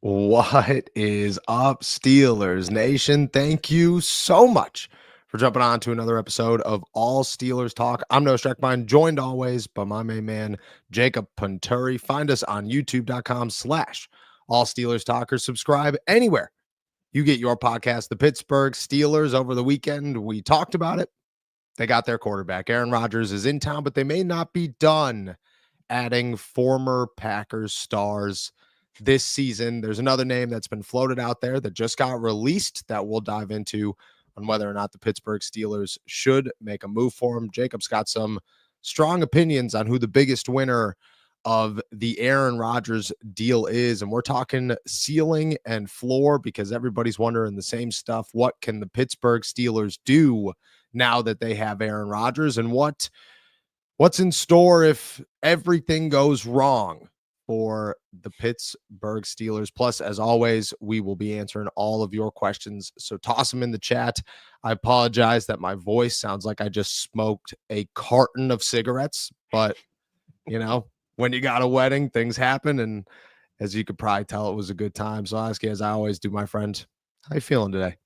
What is up, Steelers Nation? Thank you so much for jumping on to another episode of All Steelers Talk. I'm Noah Streckmine, joined always by my main man, Jacob Punturi. Find us on youtube.com/All Steelers Talkers. Subscribe anywhere you get your podcast. The Pittsburgh Steelers over the weekend, we talked about it. They got their quarterback. Aaron Rodgers is in town, but they may not be done adding former Packers stars this season. There's another name that's been floated out there that just got released that we'll dive into on whether or not the Pittsburgh Steelers should make a move for him. Jacob's got some strong opinions on who the biggest winner of the Aaron Rodgers deal is. And we're talking ceiling and floor because everybody's wondering the same stuff. What can the Pittsburgh Steelers do now that they have Aaron Rodgers, and what's in store if everything goes wrong for the Pittsburgh Steelers? Plus, as always, we will be answering all of your questions, so toss them in the chat. I apologize that my voice sounds like I just smoked a carton of cigarettes, but you know, when you got a wedding, things happen, and as you could probably tell, it was a good time. So I'll ask you, as I always do, my friend, how you feeling today?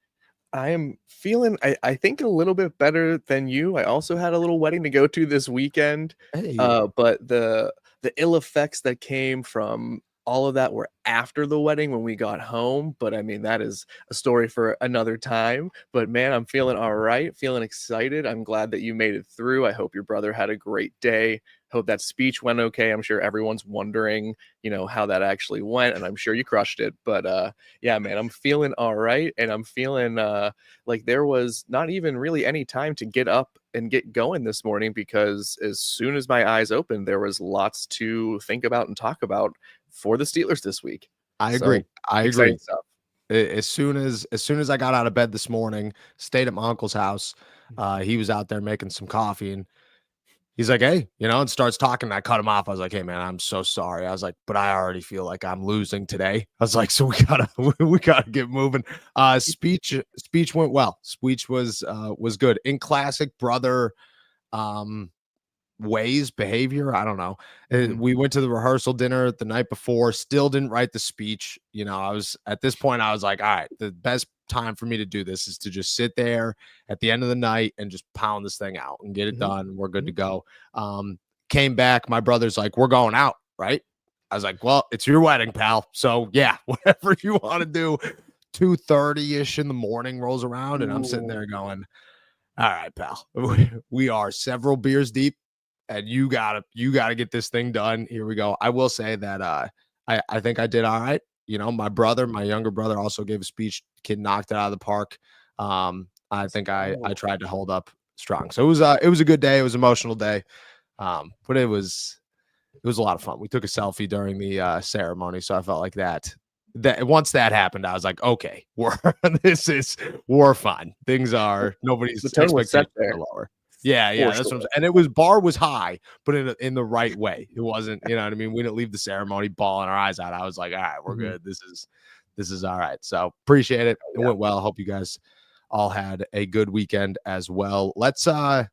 I am feeling, I think, a little bit better than you. I also had a little wedding to go to this weekend, Hey. but the ill effects that came from all of that were after the wedding when we got home. But I mean, that is a story for another time. But man, I'm feeling all right, feeling excited. I'm glad that you made it through. I hope your brother had a great day. Hope that speech went okay. I'm sure everyone's wondering, how that actually went, and I'm sure you crushed it. But yeah, man, I'm feeling all right, and I'm feeling like there was not even really any time to get up and get going this morning, because as soon as my eyes opened, there was lots to think about and talk about for the Steelers this week. I agree. I agree. Exciting stuff. As soon as I got out of bed this morning, stayed at my uncle's house. He was out there making some coffee, and he's like, "Hey," and starts talking. And I cut him off. I was like, "Hey, man, I'm so sorry." I was like, "But I already feel like I'm losing today." I was like, "So we gotta get moving." Speech went well. Speech was good in classic brother behavior. I don't know. We went to the rehearsal dinner the night before, still didn't write the speech. I was at this point, I was like, all right, the best time for me to do this is to just sit there at the end of the night and just pound this thing out and get it done. We're good to go. Came back. My brother's like, we're going out, right? I was like, well, it's your wedding, pal. So yeah, whatever you want to do. 2:30-ish in the morning rolls around, and I'm sitting there going, all right, pal, we are several beers deep, and you gotta get this thing done. Here we go. I will say that I think I did all right. My younger brother also gave a speech. Kid knocked it out of the park. I think I tried to hold up strong. So it was a good day. It was an emotional day. But it was a lot of fun. We took a selfie during the ceremony, so I felt like that once that happened, I was like, okay, we're fine. Things are nobody's expectations are lower. Yeah, that's what I'm saying. And it was bar was high, but in the right way. It wasn't, you know what I mean? We didn't leave the ceremony bawling our eyes out. I was like, all right, we're good. This is all right. So appreciate it. It went well. Hope you guys all had a good weekend as well. Let's talk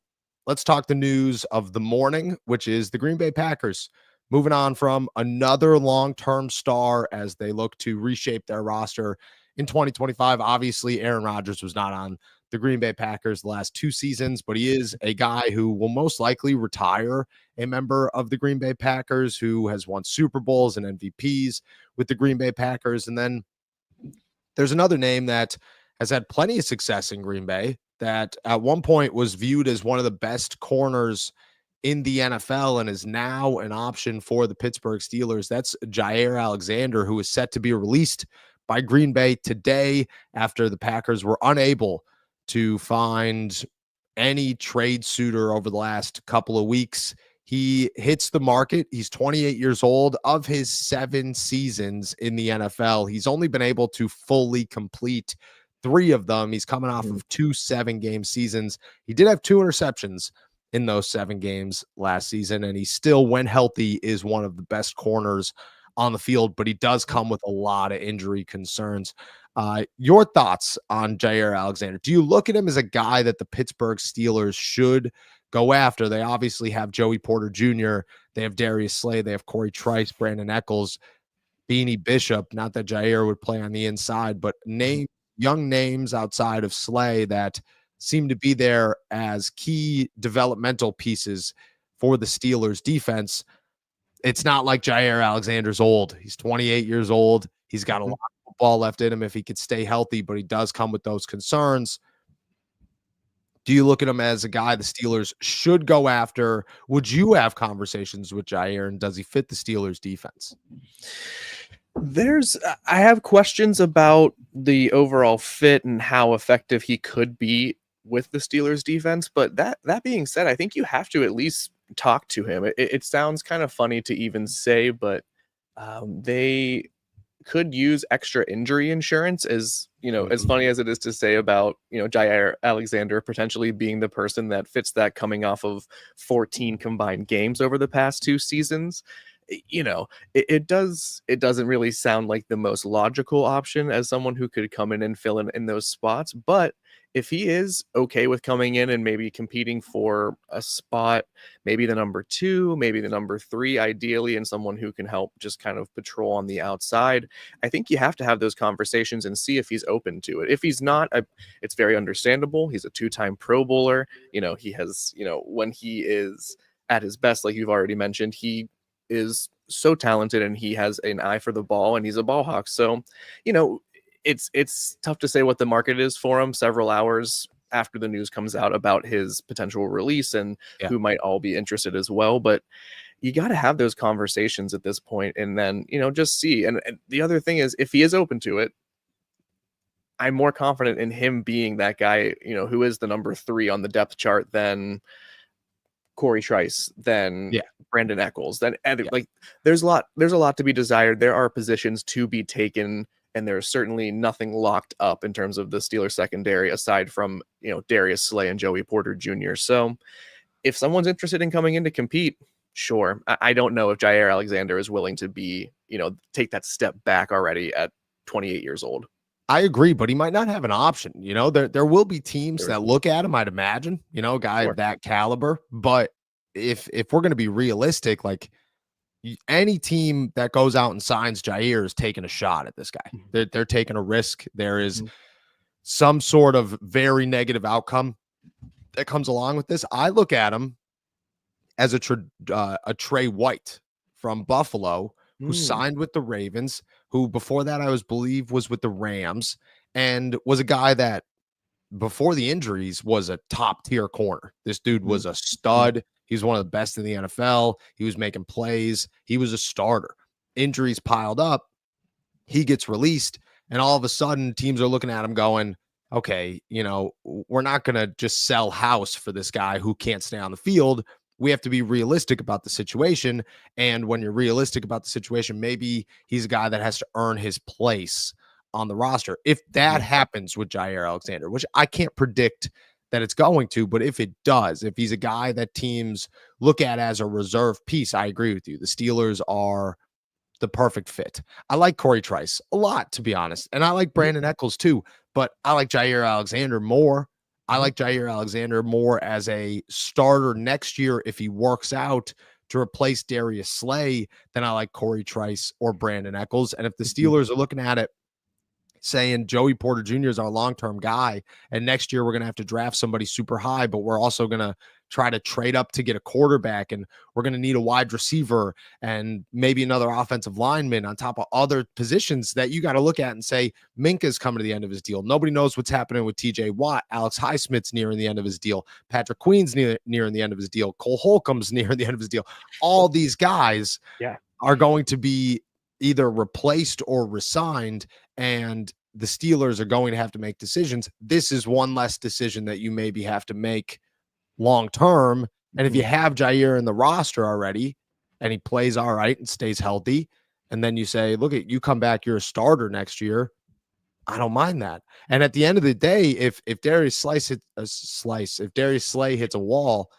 the news of the morning, which is the Green Bay Packers moving on from another long-term star as they look to reshape their roster in 2025. Obviously, Aaron Rodgers was not on the Green Bay Packers the last 2 seasons, but he is a guy who will most likely retire, a member of the Green Bay Packers who has won Super Bowls and MVPs with the Green Bay Packers. And then there's another name that has had plenty of success in Green Bay that at one point was viewed as one of the best corners in the NFL and is now an option for the Pittsburgh Steelers. That's Jaire Alexander, who is set to be released by Green Bay today after the Packers were unable to find any trade suitor over the last couple of weeks. He hits the market. He's 28 years old. Of his 7 seasons in the NFL, he's only been able to fully complete 3 of them. He's coming off of 2 7-game seasons. He did have 2 interceptions in those 7 games last season, and he still, when healthy, is one of the best corners on the field, but he does come with a lot of injury concerns. Your thoughts on Jaire Alexander? Do you look at him as a guy that the Pittsburgh Steelers should go after? They obviously have Joey Porter Jr., they have Darius Slay, they have Corey Trice, Brandon Eccles. Beanie Bishop. Not that Jaire would play on the inside, but young names outside of Slay that seem to be there as key developmental pieces for the Steelers defense. It's not like Jaire Alexander's old. He's 28 years old. He's got a lot of football left in him if he could stay healthy, but he does come with those concerns. Do you look at him as a guy the Steelers should go after? Would you have conversations with Jaire, and does he fit the Steelers defense? I have questions about the overall fit and how effective he could be with the Steelers defense. But that being said, I think you have to at least talk to him. It sounds kind of funny to even say, but they could use extra injury insurance, as as funny as it is to say about Jaire Alexander potentially being the person that fits that, coming off of 14 combined games over the past 2 seasons. It doesn't really sound like the most logical option as someone who could come in and fill in those spots. But if he is okay with coming in and maybe competing for a spot, maybe the number 2, maybe the number 3, ideally, and someone who can help just kind of patrol on the outside, I think you have to have those conversations and see if he's open to it. If he's not, it's very understandable. He's a 2-time Pro Bowler. He has, when he is at his best, like you've already mentioned, he is so talented and he has an eye for the ball and he's a ball hawk. So, it's tough to say what the market is for him several hours after the news comes out about his potential release and who might all be interested as well. But you got to have those conversations at this point and then, just see. And the other thing is, if he is open to it, I'm more confident in him being that guy, who is the number 3 on the depth chart than Corey Trice, than Brandon Eccles, then like there's a lot to be desired. There are positions to be taken, and there's certainly nothing locked up in terms of the Steelers secondary aside from Darius Slay and Joey Porter Jr. So if someone's interested in coming in to compete, sure. I don't know if Jaire Alexander is willing to be take that step back already at 28 years old. I agree, but he might not have an option. There will be teams that look at him, I'd imagine, a guy of that caliber. But if we're going to be realistic, like any team that goes out and signs Jaire is taking a shot at this guy. They're taking a risk. There is some sort of very negative outcome that comes along with this. I look at him as a Trey White from Buffalo, who signed with the Ravens, who before that I believe was with the Rams, and was a guy that before the injuries was a top tier corner. This dude was a stud. He was one of the best in the NFL. He was making plays. He was a starter. Injuries piled up. He gets released, and all of a sudden teams are looking at him going, okay, we're not going to just sell house for this guy who can't stay on the field. We have to be realistic about the situation. And when you're realistic about the situation, maybe he's a guy that has to earn his place on the roster. If that happens with Jaire Alexander, which I can't predict that it's going to, but if it does, if he's a guy that teams look at as a reserve piece, I agree with you. The Steelers are the perfect fit. I like Corey Trice a lot, to be honest. And I like Brandon Eccles too, but I like Jaire Alexander more. I like Jaire Alexander more as a starter next year if he works out to replace Darius Slay than I like Corey Trice or Brandon Eccles. And if the Steelers are looking at it saying Joey Porter Jr. is our long-term guy, and next year we're going to have to draft somebody super high, but we're also going to try to trade up to get a quarterback, and we're going to need a wide receiver and maybe another offensive lineman on top of other positions that you got to look at and say, Minka's coming to the end of his deal. Nobody knows what's happening with TJ Watt. Alex Highsmith's nearing the end of his deal. Patrick Queen's nearing the end of his deal. Cole Holcomb's nearing the end of his deal. All these guys are going to be either replaced or resigned, and the Steelers are going to have to make decisions. This is one less decision that you maybe have to make long term. And if you have Jaire in the roster already and he plays all right and stays healthy, and then you say, look, you come back, you're a starter next year, I don't mind that. And at the end of the day, if Darius Slay hits a wall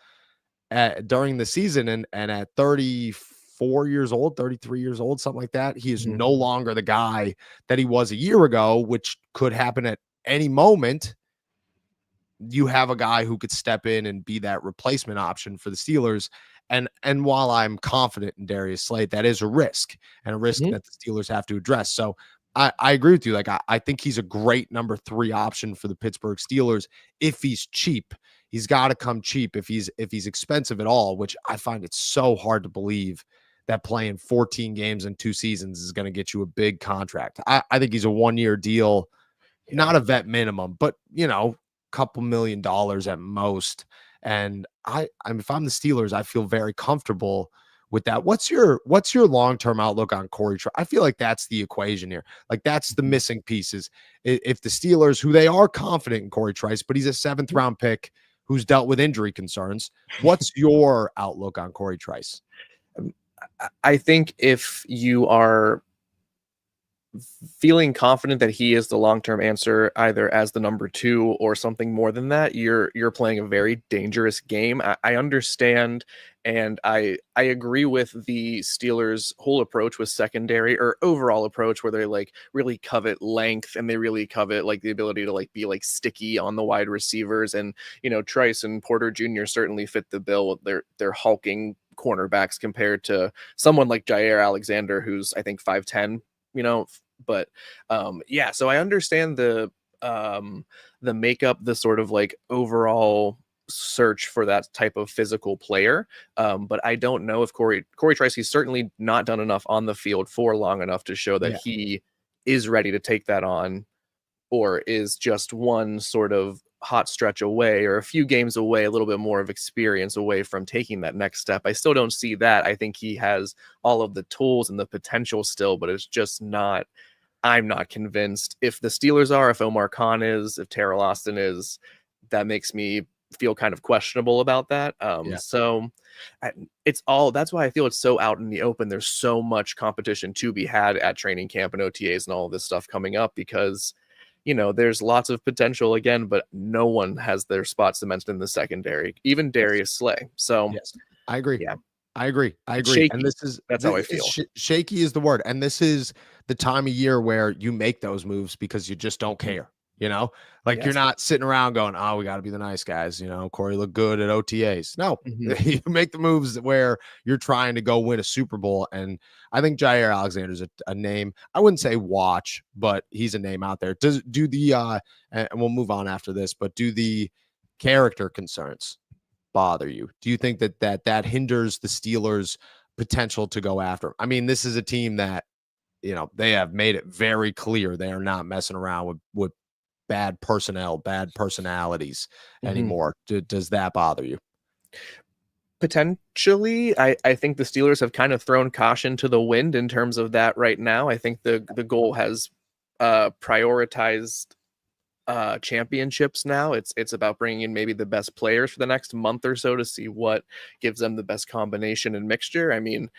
during the season and at 34 years old, 33 years old, something like that, he is no longer the guy that he was a year ago, which could happen at any moment. You have a guy who could step in and be that replacement option for the Steelers. And while I'm confident in Darius Slay, that is a risk, and a risk Mhm. that the Steelers have to address. So I agree with you. Like I think he's a great number 3 option for the Pittsburgh Steelers if he's cheap. He's got to come cheap. If he's expensive at all, which I find it so hard to believe that playing 14 games in 2 seasons is going to get you a big contract. I think he's a 1-year deal, Yeah. not a vet minimum, but couple $1 million at most. And I mean, if I'm the Steelers, I feel very comfortable with that. What's your long-term outlook on Corey Trice? I feel like that's the equation here. Like that's the missing pieces. If the Steelers, who they are confident in Corey Trice, but he's a 7th round pick who's dealt with injury concerns. What's your outlook on Corey Trice? I think if you are feeling confident that he is the long-term answer, either as the number 2 or something more than that, you're playing a very dangerous game. I understand, and I agree with the Steelers' whole approach with secondary, or overall approach, where they like really covet length, and they really covet like the ability to like be like sticky on the wide receivers. And Trice and Porter Jr. certainly fit the bill with their hulking cornerbacks compared to someone like Jaire Alexander, who's I think 5'10", but yeah, so I understand the makeup, the sort of like overall search for that type of physical player. But I don't know if Corey Trice, he's certainly not done enough on the field for long enough to show that Yeah. he is ready to take that on, or is just one sort of hot stretch away, or a few games away, a little bit more of experience away from taking that next step. I still don't see that. I think he has all of the tools and the potential still, but it's just not, I'm not convinced. If the Steelers are, if Omar Khan is, if Terrell Austin is, that makes me feel kind of questionable about that. Yeah. So it's all, that's why I feel it's so out in the open. There's so much competition to be had at training camp and OTAs and all of this stuff coming up, because there's lots of potential again, but no one has their spot cemented in the secondary, even Darius Slay. So Yes, I agree. yeah, I agree. it's And shaky. this is That's how I feel. shaky is the word. And this is the time of year where you make those moves because you just don't care. Like you're Yes. not sitting around going, "Oh, we got to be the nice guys." Corey looked good at OTAs. No, you make the moves where you're trying to go win a Super Bowl. And I think Jaire Alexander is a name. I wouldn't say watch, but he's a name out there. Do the and we'll move on after this, but do the character concerns bother you? Do you think that hinders the Steelers' potential to go after him? I mean, this is a team that they have made it very clear they are not messing around with bad personnel, bad personalities anymore. Does that bother you? Potentially, I think the Steelers have kind of thrown caution to the wind in terms of that right now. I think the goal has prioritized championships now. It's about bringing in maybe the best players for the next month or so to see what gives them the best combination and mixture. I mean,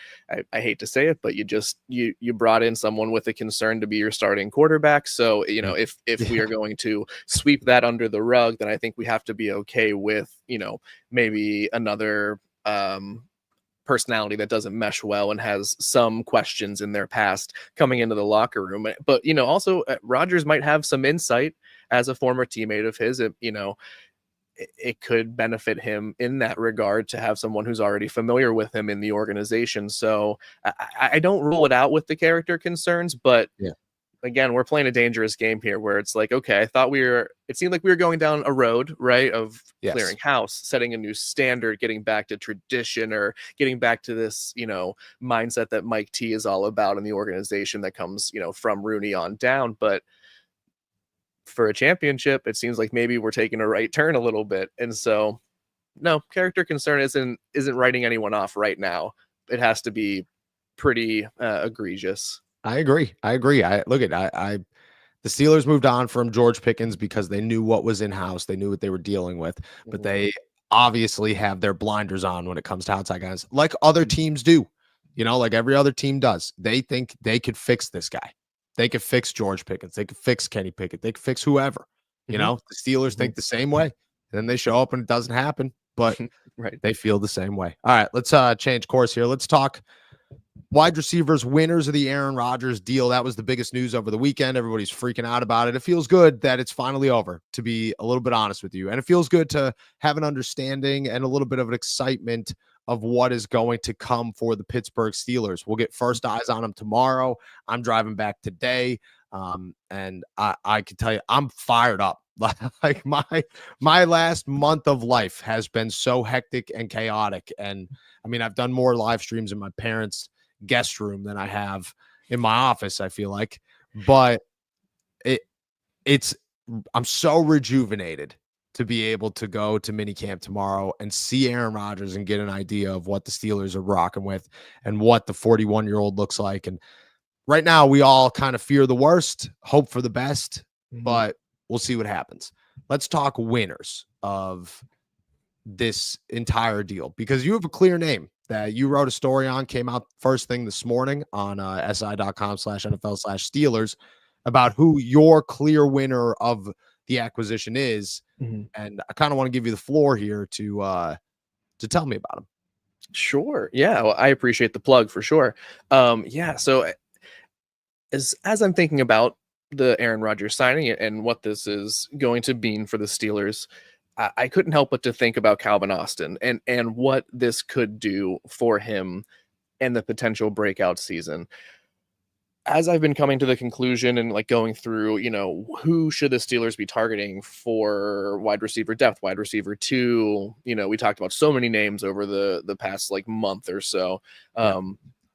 I hate to say it, but you brought in someone with a concern to be your starting quarterback. So if we are going to sweep that under the rug, then I think we have to be okay with maybe another personality that doesn't mesh well and has some questions in their past coming into the locker room. But also Rodgers might have some insight as a former teammate of his. It could benefit him in that regard to have someone who's already familiar with him in the organization. So I don't rule it out with the character concerns, but Yeah. Again, we're playing a dangerous game here where it's like, okay, it seemed like we were going down a road, right, of Yes. clearing house, setting a new standard, getting back to tradition, or getting back to this, mindset that Mike T is all about in the organization that comes, from Rooney on down. But for a championship, it seems like maybe we're taking a right turn a little bit. And so, no, character concern isn't writing anyone off right now. It has to be pretty egregious. I agree. The Steelers moved on from George Pickens because they knew what was in house. They knew what they were dealing with, but they obviously have their blinders on when it comes to outside guys, like other teams do. Like every other team does. They think they could fix this guy. They could fix George Pickens. They could fix Kenny Pickett. They could fix whoever. The Steelers think the same way. And then they show up and it doesn't happen, but right. They feel the same way. All right, let's change course here. Let's talk wide receivers, winners of the Aaron Rodgers deal. That was the biggest news over the weekend. Everybody's freaking out about it. It feels good that it's finally over, to be a little bit honest with you. And it feels good to have an understanding and a little bit of an excitement of what is going to come for the Pittsburgh Steelers. We'll get first eyes on them tomorrow. I'm driving back today. And I can tell you, I'm fired up. Like my last month of life has been so hectic and chaotic. And I mean, I've done more live streams in my parents' guest room than I have in my office, I feel like. But I'm so rejuvenated to be able to go to minicamp tomorrow and see Aaron Rodgers and get an idea of what the Steelers are rocking with and what the 41-year-old looks like. And right now, we all kind of fear the worst, hope for the best, but we'll see what happens. Let's talk winners of this entire deal, because you have a clear name that you wrote a story on, came out first thing this morning on si.com/NFL/Steelers about who your clear winner of the acquisition is. And I kind of want to give you the floor here to tell me about him. Sure. Yeah. Well, I appreciate the plug for sure. So as I'm thinking about the Aaron Rodgers signing and what this is going to mean for the Steelers, I couldn't help but to think about Calvin Austin and what this could do for him and the potential breakout season. As I've been coming to the conclusion and like going through, who should the Steelers be targeting for wide receiver depth, wide receiver 2, we talked about so many names over the past like month or so.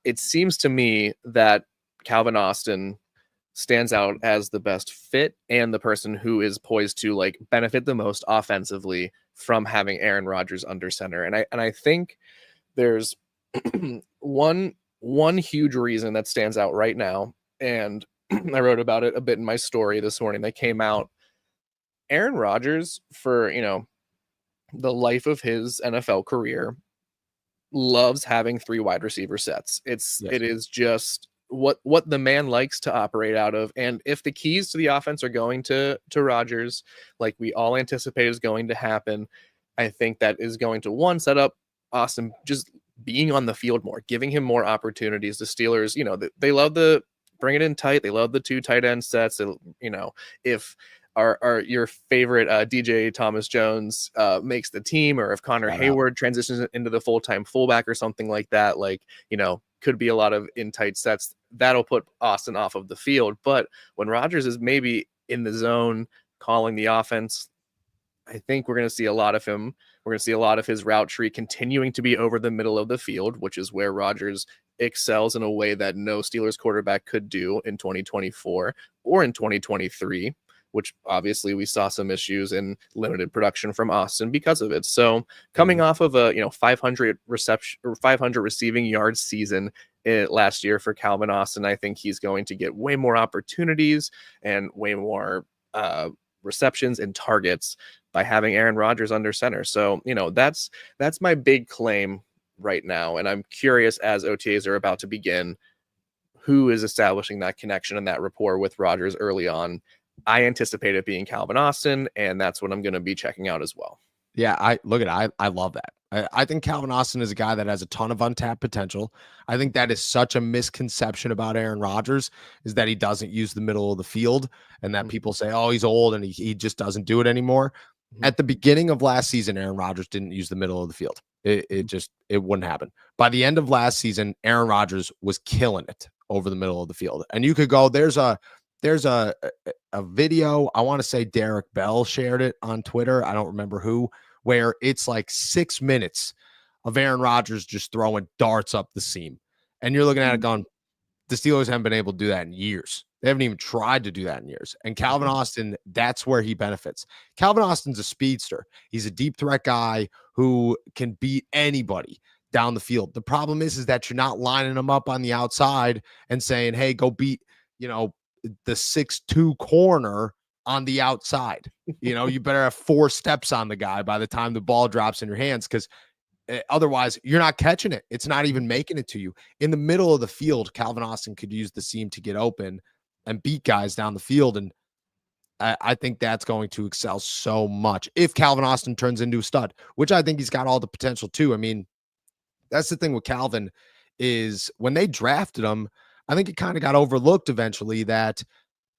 It seems to me that Calvin Austin stands out as the best fit and the person who is poised to like benefit the most offensively from having Aaron Rodgers under center. And I think there's one huge reason that stands out right now, and I wrote about it a bit in my story this morning that came out. Aaron Rodgers, for the life of his NFL career, loves having 3 wide receiver sets. It is just what the man likes to operate out of. And if the keys to the offense are going to Rodgers, like we all anticipate is going to happen, I think that is going to set up Austin just being on the field more, giving him more opportunities. The Steelers, they love the bring it in tight. They love the 2 tight end sets. If your favorite DJ Thomas Jones makes the team, or if Connor Hayward transitions into the full-time fullback or something like that, could be a lot of in tight sets. That'll put Austin off of the field. But when Rodgers is maybe in the zone calling the offense, I think we're going to see a lot of him. We're going to see a lot of his route tree continuing to be over the middle of the field, which is where Rodgers excels in a way that no Steelers quarterback could do in 2024 or in 2023, which obviously we saw some issues in limited production from Austin because of it. So coming off of a 500 reception or 500 receiving yards season last year for Calvin Austin, I think he's going to get way more opportunities and way receptions and targets by having Aaron Rodgers under center. So, that's my big claim right now. And I'm curious, as OTAs are about to begin, who is establishing that connection and that rapport with Rodgers early on. I anticipate it being Calvin Austin, and that's what I'm going to be checking out as well. Yeah, I love that. I think Calvin Austin is a guy that has a ton of untapped potential. I think that is such a misconception about Aaron Rodgers, is that he doesn't use the middle of the field, and that people say, oh, he's old and he just doesn't do it anymore. At the beginning of last season, Aaron Rodgers didn't use the middle of the field. It wouldn't happen. By the end of last season, Aaron Rodgers was killing it over the middle of the field. And you could go, there's a video, I want to say Derek Bell shared it on Twitter, I don't remember who, where it's like 6 minutes of Aaron Rodgers just throwing darts up the seam. And you're looking at it going, the Steelers haven't been able to do that in years. They haven't even tried to do that in years. And Calvin Austin, that's where he benefits. Calvin Austin's a speedster. He's a deep threat guy who can beat anybody down the field. The problem is that you're not lining him up on the outside and saying, hey, go beat, the 6'2" corner on the outside. You better have 4 steps on the guy by the time the ball drops in your hands, because otherwise you're not catching it. It's not even making it to you. In the middle of the field, Calvin Austin could use the seam to get open and beat guys down the field. And I think that's going to excel so much if Calvin Austin turns into a stud, which I think he's got all the potential to. I mean, that's the thing with Calvin, is when they drafted him, I think it kind of got overlooked eventually that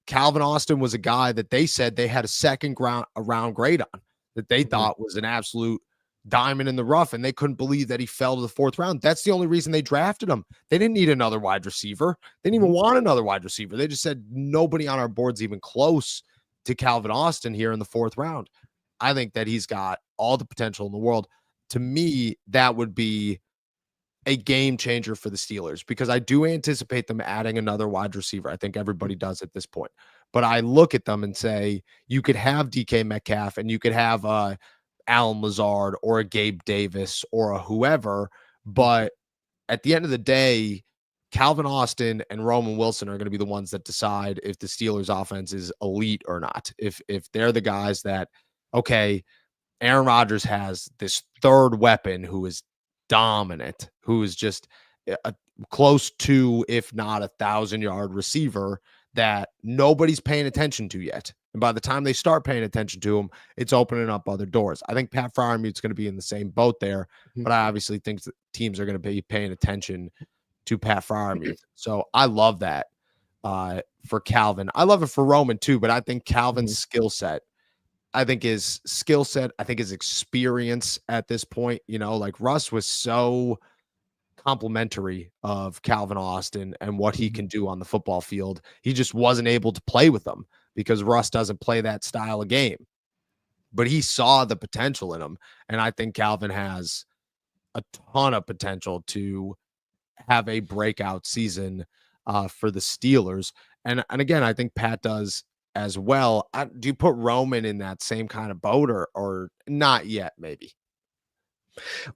Calvin Austin was a guy that they said they had a second round grade on, that they thought was an absolute diamond in the rough, and they couldn't believe that he fell to the 4th round. That's the only reason they drafted him. They didn't need another wide receiver. They didn't even want another wide receiver. They just said nobody on our board's even close to Calvin Austin here in the 4th round. I think that he's got all the potential in the world. To me, that would be a game changer for the Steelers, because I do anticipate them adding another wide receiver. I think everybody does at this point. But I look at them and say, you could have DK Metcalf and you could have Alan Lazard or a Gabe Davis or a whoever. But at the end of the day, Calvin Austin and Roman Wilson are going to be the ones that decide if the Steelers offense is elite or not. If they're the guys that, okay, Aaron Rodgers has this third weapon who is dominant, who is just a close to, if not 1,000-yard receiver that nobody's paying attention to yet. And by the time they start paying attention to him, it's opening up other doors. I think Pat Fryermuth's going to be in the same boat there, but I obviously think that teams are going to be paying attention to Pat Fryermuth. So I love that for Calvin. I love it for Roman too, but I think Calvin's skill set, I think his experience at this point, like Russ was so complimentary of Calvin Austin and what he can do on the football field. He just wasn't able to play with them because Russ doesn't play that style of game. But he saw the potential in him. And I think Calvin has a ton of potential to have a breakout season for the Steelers. And again, I think Pat does as well. Do you put Roman in that same kind of boat or not yet, maybe?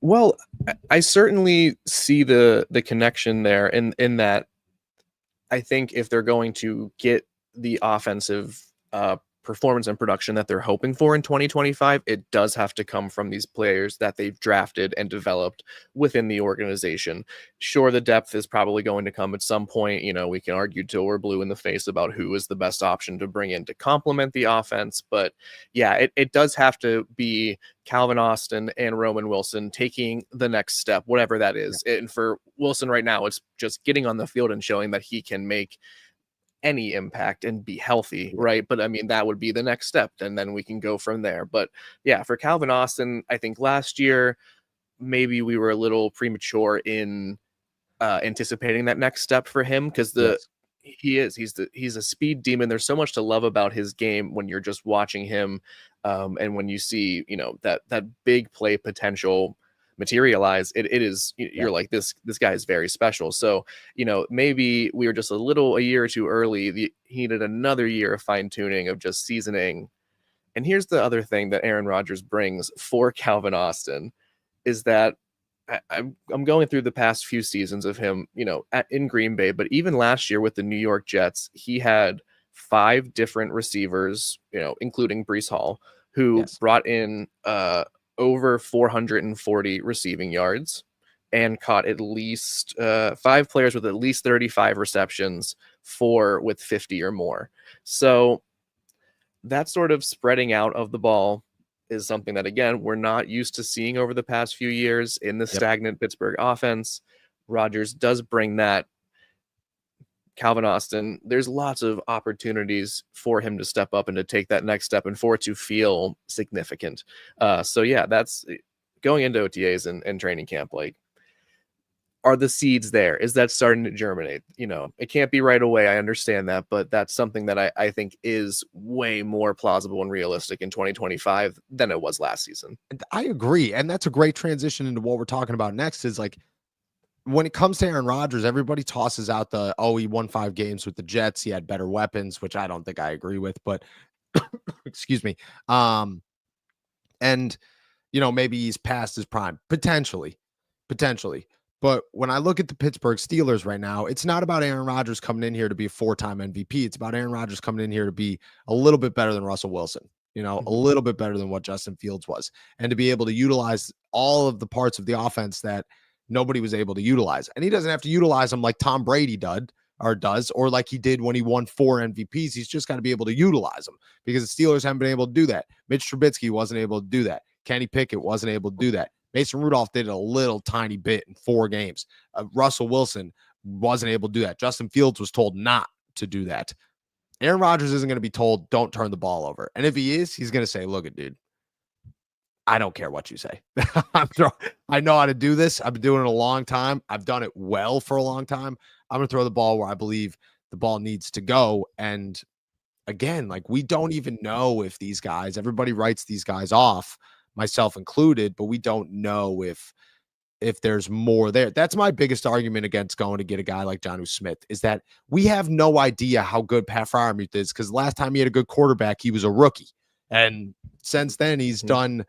Well, I certainly see the connection there in that I think if they're going to get the offensive performance and production that they're hoping for in 2025, it does have to come from these players that they've drafted and developed within the organization. Sure, the depth is probably going to come at some point. We can argue till we're blue in the face about who is the best option to bring in to complement the offense. But yeah, it does have to be Calvin Austin and Roman Wilson taking the next step, whatever that is. And for Wilson right now, it's just getting on the field and showing that he can make any impact and be healthy, right? But I mean, that would be the next step, and then we can go from there. But yeah, for Calvin Austin, I think last year maybe we were a little premature in anticipating that next step for him, because he's a speed demon. There's so much to love about his game when you're just watching him, and when you see that big play potential materialize, you're like, this guy is very special. So maybe we were just a year or two early. He needed another year of fine-tuning, of just seasoning. And here's the other thing that Aaron Rodgers brings for Calvin Austin is that I'm going through the past few seasons of him in Green Bay, but even last year with the New York Jets, he had 5 different receivers, including Breece Hall, who brought in over 440 receiving yards and caught at least 5 players with at least 35 receptions, 4 with 50 or more. So that sort of spreading out of the ball is something that, again, we're not used to seeing over the past few years in the stagnant Pittsburgh offense. Rodgers does bring that. Calvin Austin, there's lots of opportunities for him to step up and to take that next step and for it to feel significant. So yeah, that's going into OTAs and training camp. Like, are the seeds there? Is that starting to germinate? It can't be right away. I understand that, but that's something that I think is way more plausible and realistic in 2025 than it was last season. I agree. And that's a great transition into what we're talking about next, is like, when it comes to Aaron Rodgers, everybody tosses out he won 5 games with the Jets. He had better weapons, which I don't think I agree with, but excuse me. And maybe he's past his prime, potentially. But when I look at the Pittsburgh Steelers right now, it's not about Aaron Rodgers coming in here to be a 4-time MVP. It's about Aaron Rodgers coming in here to be a little bit better than Russell Wilson, a little bit better than what Justin Fields was, and to be able to utilize all of the parts of the offense that nobody was able to utilize. And he doesn't have to utilize them like Tom Brady does, or like he did when he won 4 MVPs. He's just got to be able to utilize them, because the Steelers haven't been able to do that. Mitch Trubisky wasn't able to do that. Kenny Pickett wasn't able to do that. Mason Rudolph did it a little tiny bit in 4 games. Russell Wilson wasn't able to do that. Justin Fields was told not to do that. Aaron Rodgers isn't going to be told, don't turn the ball over. And if he is, he's going to say, look it, dude, I don't care what you say. I know how to do this. I've been doing it a long time. I've done it well for a long time. I'm going to throw the ball where I believe the ball needs to go. And again, like, we don't even know if these guys, everybody writes these guys off, myself included, but we don't know if there's more there. That's my biggest argument against going to get a guy like Jonnu Smith, is that we have no idea how good Pat Freiermuth is, because last time he had a good quarterback, he was a rookie. And since then, he's done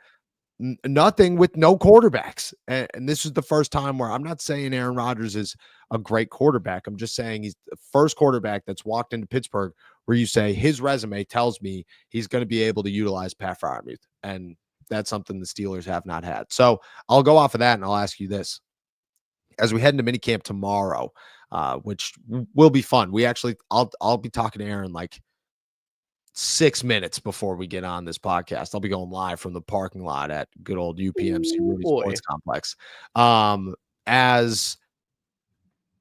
nothing with no quarterbacks. And this is the first time where I'm not saying Aaron Rodgers is a great quarterback. I'm just saying he's the first quarterback that's walked into Pittsburgh where you say his resume tells me he's going to be able to utilize Pat Freiermuth. And that's something the Steelers have not had. So I'll go off of that and I'll ask you this. As we head into minicamp tomorrow, which will be fun. I'll be talking to Aaron like 6 minutes before we get on this podcast. I'll be going live from the parking lot at good old UPMC Rudy Sports Complex. As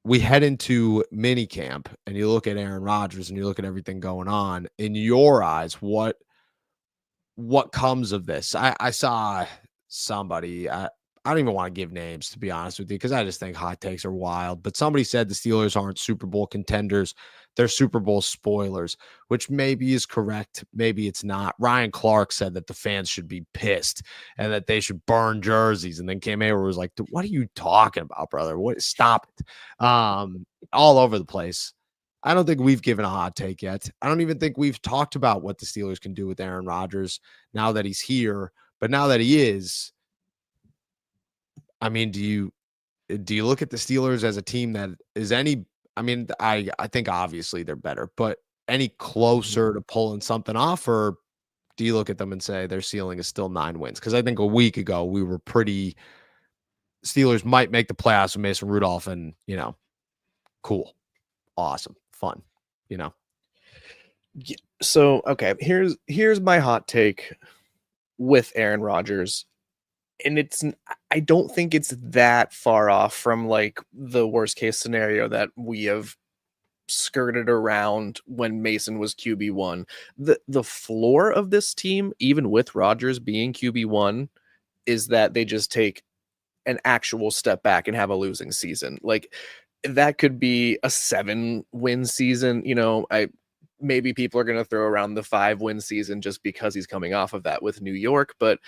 we head into minicamp and you look at Aaron Rodgers and you look at everything going on, in your eyes, what comes of this? I saw somebody, I don't even want to give names, to be honest with you, because I just think hot takes are wild. But somebody said the Steelers aren't Super Bowl contenders. They're Super Bowl spoilers, which maybe is correct. Maybe it's not. Ryan Clark said that the fans should be pissed and that they should burn jerseys. And then Cam Hayward was like, what are you talking about, brother? Stop it. All over the place. I don't think we've given a hot take yet. I don't even think we've talked about what the Steelers can do with Aaron Rodgers now that he's here. But now that he is, I mean, do you look at the Steelers as a team that is any, I mean, I think obviously they're better, but any closer to pulling something off, or do you look at them and say their ceiling is still 9 wins? Because I think a week ago we were pretty, Steelers might make the playoffs with Mason Rudolph, and, cool, awesome, fun, So, okay, here's my hot take with Aaron Rodgers. And I don't think it's that far off from like the worst case scenario that we have skirted around when Mason was QB1. The floor of this team, even with Rodgers being QB1, is that they just take an actual step back and have a losing season. Like, that could be a 7-win season. Maybe people are going to throw around the 5-win season just because he's coming off of that with New York. But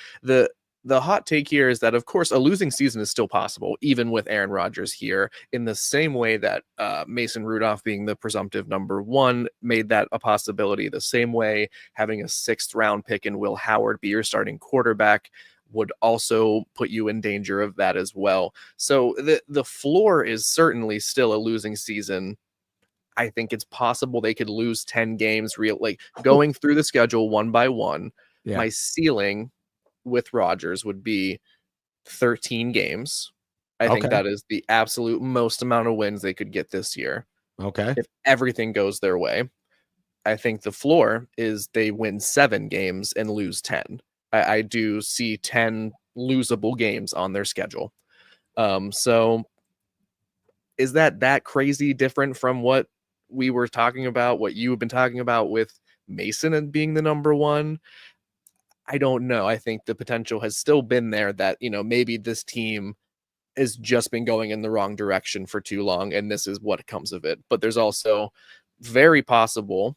the hot take here is that, of course, a losing season is still possible, even with Aaron Rodgers here, in the same way that Mason Rudolph being the presumptive number 1 made that a possibility. The same way having a 6th-round pick in Will Howard be your starting quarterback would also put you in danger of that as well. So the floor is certainly still a losing season. I think it's possible they could lose 10 games, going through the schedule one by one. Yeah. My ceiling with Rodgers would be 13 games. I think that is the absolute most amount of wins they could get this year. Okay. If everything goes their way. I think the floor is they win 7 games and lose 10. I do see 10 losable games on their schedule. So is that crazy different from what we were talking about, what you have been talking about with Mason and being the number 1? I don't know. I think the potential has still been there that, maybe this team has just been going in the wrong direction for too long, and this is what comes of it. But there's also very possible,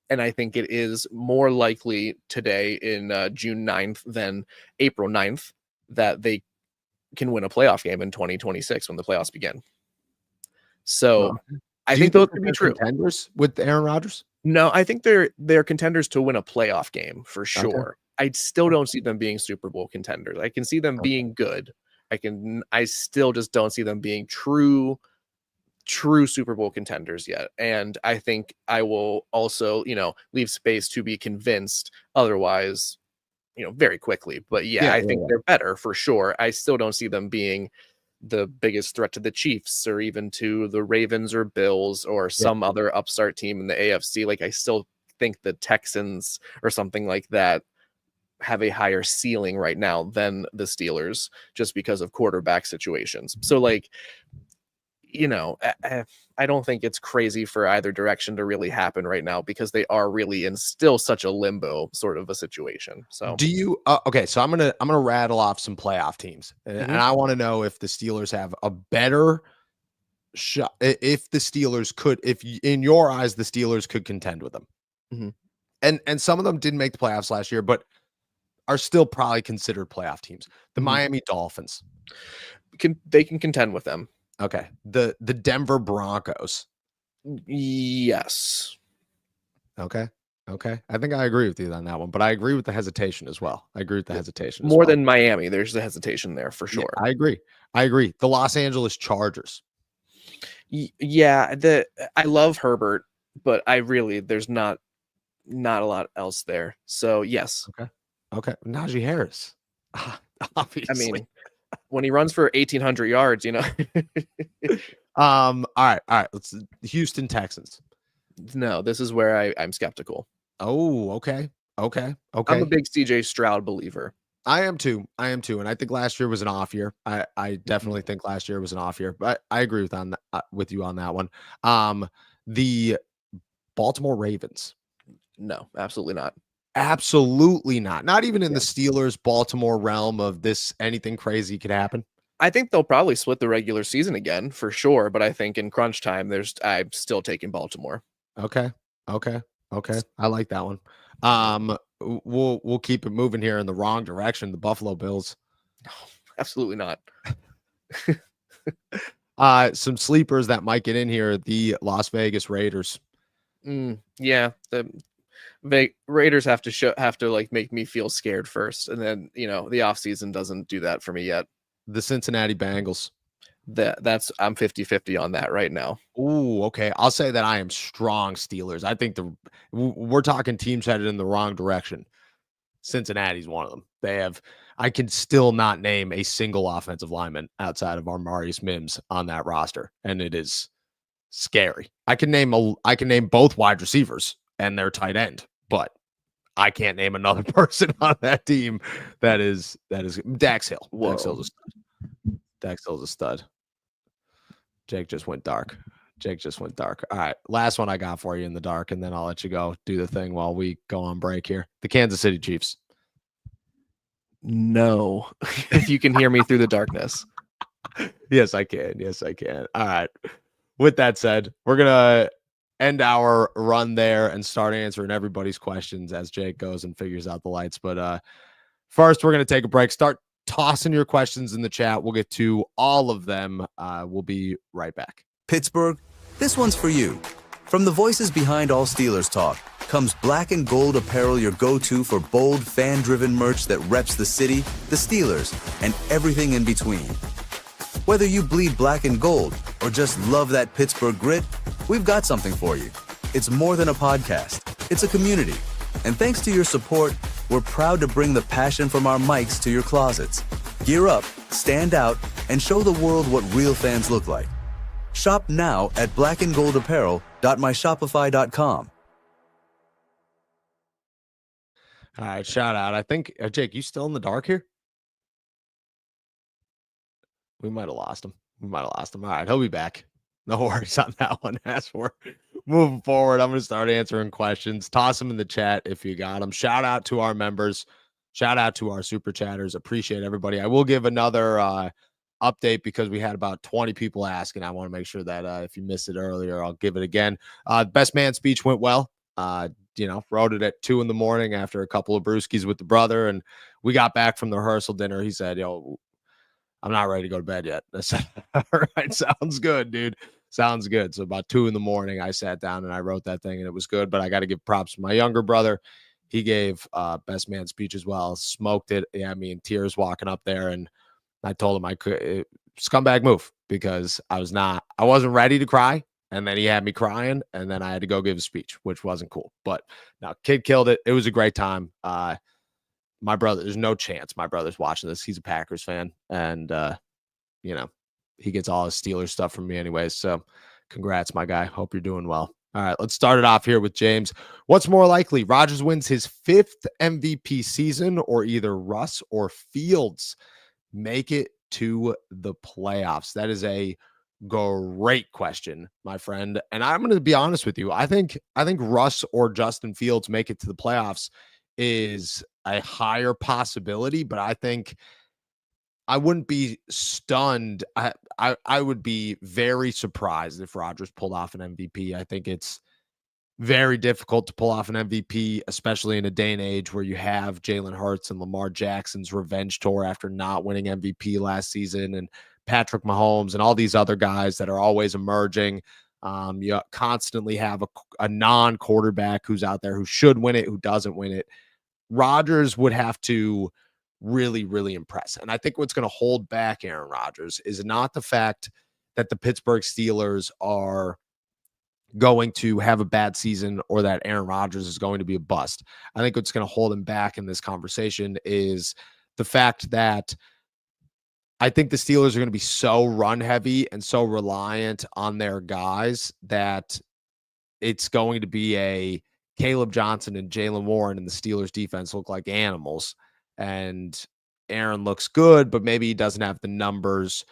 and I think it is more likely today in June 9th than April 9th, that they can win a playoff game in 2026 when the playoffs begin. So I think those could be true. Contenders with Aaron Rodgers? No, I think they're contenders to win a playoff game for sure. Okay. I still don't see them being Super Bowl contenders. I can see them being good. I still just don't see them being true Super Bowl contenders yet. And I think I will also, leave space to be convinced otherwise, very quickly. But I think they're better for sure. I still don't see them being the biggest threat to the Chiefs or even to the Ravens or Bills or some other upstart team in the AFC. Like, I still think the Texans or something like that have a higher ceiling right now than the Steelers just because of quarterback situations. So, like, I don't think it's crazy for either direction to really happen right now because they are really in still such a limbo sort of a situation. So, Do you okay, so I'm gonna rattle off some playoff teams, and mhm, I want to know if the Steelers have a better shot, if the Steelers could, in your eyes the Steelers could contend with them. mhm, And some of them didn't make the playoffs last year, but are still probably considered playoff teams. The mhm. Miami Dolphins. They can contend with them. Okay. The Denver Broncos. Yes. Okay. Okay. I think I agree with you on that one, but I agree with the hesitation as well. I agree with the hesitation as More well. than Miami, there's the hesitation there for Yeah, sure. I agree. I agree. The Los Angeles Chargers. Yeah, I love Herbert, but there's not a lot else there. So yes, Okay. Okay. Najee Harris. I Obviously. mean when he runs for 1,800 yards, All right. All right. Let's Houston Texans. no, this is where I'm skeptical. Oh, okay. Okay. I'm a Okay. big CJ Stroud believer. I am too. I am too. And I think last year was an off year. I definitely think last year was an off year, but I agree with you on that one. The Baltimore Ravens. No, absolutely not. Absolutely not. Not even in Yeah. the Steelers Baltimore realm of this anything crazy could happen. I think they'll probably split the regular season again for sure, but I think in crunch time, I'm still taking Baltimore. Okay. Okay. Okay. I like that one. Yeah. We'll keep it moving here in the wrong direction. The Buffalo Bills. Absolutely not. Some sleepers that might get in here, the Las Vegas Raiders. Yeah, the Raiders have to like make me feel scared first, and then the offseason doesn't do that for me yet. The Cincinnati Bengals. I'm 50-50 on that right now. Ooh, okay. I'll say that I am strong Steelers. I think we're talking teams headed in the wrong direction. Cincinnati's one of them. I can still not name a single offensive lineman outside of Armarius Mims on that roster, and it is scary. I can name both wide receivers and their tight end, but I can't name another person on that team that is Dax Hill. Whoa. Dax Hill's a stud. Dax Hill's a stud. Jake just went dark. All right. Last one I got for you in the dark, and then I'll let you go do the thing while we go on break here. The Kansas City Chiefs. No, if you can hear me through the darkness. Yes, I can. All right. With that said, we're going to end our run there and start answering everybody's questions as Jake goes and figures out the lights. But first, we're going to take a break. Start tossing your questions in the chat. We'll get to all of them. We'll be right back. Pittsburgh, this one's for you. From the voices behind all Steelers talk comes Black and Gold apparel, your go-to for bold, fan-driven merch that reps the city, the Steelers, and everything in between. Whether you bleed black and gold or just love that Pittsburgh grit, we've got something for you. It's more than a podcast. It's a community. And thanks to your support, we're proud to bring the passion from our mics to your closets. Gear up, stand out, and show the world what real fans look like. Shop now at blackandgoldapparel.myshopify.com. All right. Shout out. I think, Jake, you still in the dark here? We might have lost him. All right. He'll be back. No worries on that one. As we're moving forward, I'm going to start answering questions. Toss them in the chat if you got them. Shout out to our members. Shout out to our super chatters. Appreciate everybody. I will give another update because we had about 20 people asking. I want to make sure that if you missed it earlier, I'll give it again. Best man speech went well. Wrote it at 2 a.m. after a couple of brewskis with the brother. And we got back from the rehearsal dinner. He said, I'm not ready to go to bed yet. I said, all right, sounds good, dude. Sounds good. So about 2 a.m, I sat down and I wrote that thing and it was good, but I got to give props to my younger brother. He gave best man speech as well. Smoked it. Yeah, I mean, tears walking up there. And I told him scumbag move because I wasn't ready to cry. And then he had me crying and then I had to go give a speech, which wasn't cool, but no, kid killed it. It was a great time. My brother, there's no chance my brother's watching this. He's a Packers fan and, he gets all his Steelers stuff from me anyways. So congrats, my guy. Hope you're doing well. All right, let's start it off here with James. What's more likely? Rodgers wins his 5th MVP season or either Russ or Fields make it to the playoffs? That is a great question, my friend. And I'm going to be honest with you. I think Russ or Justin Fields make it to the playoffs is a higher possibility, but I think I wouldn't be stunned. I would be very surprised if Rodgers pulled off an MVP. I think it's very difficult to pull off an MVP, especially in a day and age where you have Jalen Hurts and Lamar Jackson's revenge tour after not winning MVP last season, and Patrick Mahomes and all these other guys that are always emerging. You constantly have a non-quarterback who's out there who should win it, who doesn't win it. Rodgers would have to really, really impress. And I think what's going to hold back Aaron Rodgers is not the fact that the Pittsburgh Steelers are going to have a bad season or that Aaron Rodgers is going to be a bust. I think what's going to hold him back in this conversation is the fact that I think the Steelers are going to be so run heavy and so reliant on their guys that it's going to be a Caleb Johnson and Jalen Warren and the Steelers defense look like animals. And Aaron looks good, but maybe he doesn't have the numbers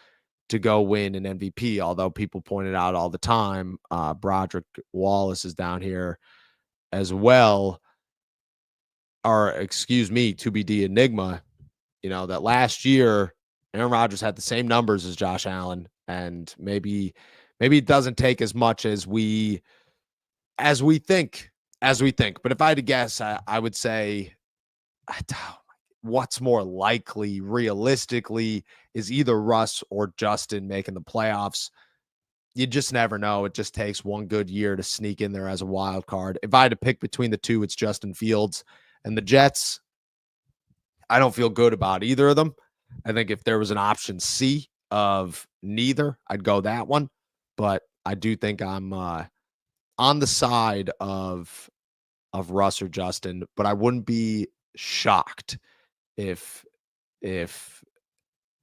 to go win an MVP. Although people pointed out all the time, Broderick Wallace is down here as well. Or excuse me, 2BD Enigma, that last year, Aaron Rodgers had the same numbers as Josh Allen. And maybe it doesn't take as much as we think. But if I had to guess, I would say what's more likely realistically is either Russ or Justin making the playoffs. You just never know. It just takes one good year to sneak in there as a wild card. If I had to pick between the two, it's Justin Fields and the Jets. I don't feel good about either of them. I think if there was an option C of neither, I'd go that one. But I do think I'm on the side of Russ or Justin, but I wouldn't be shocked if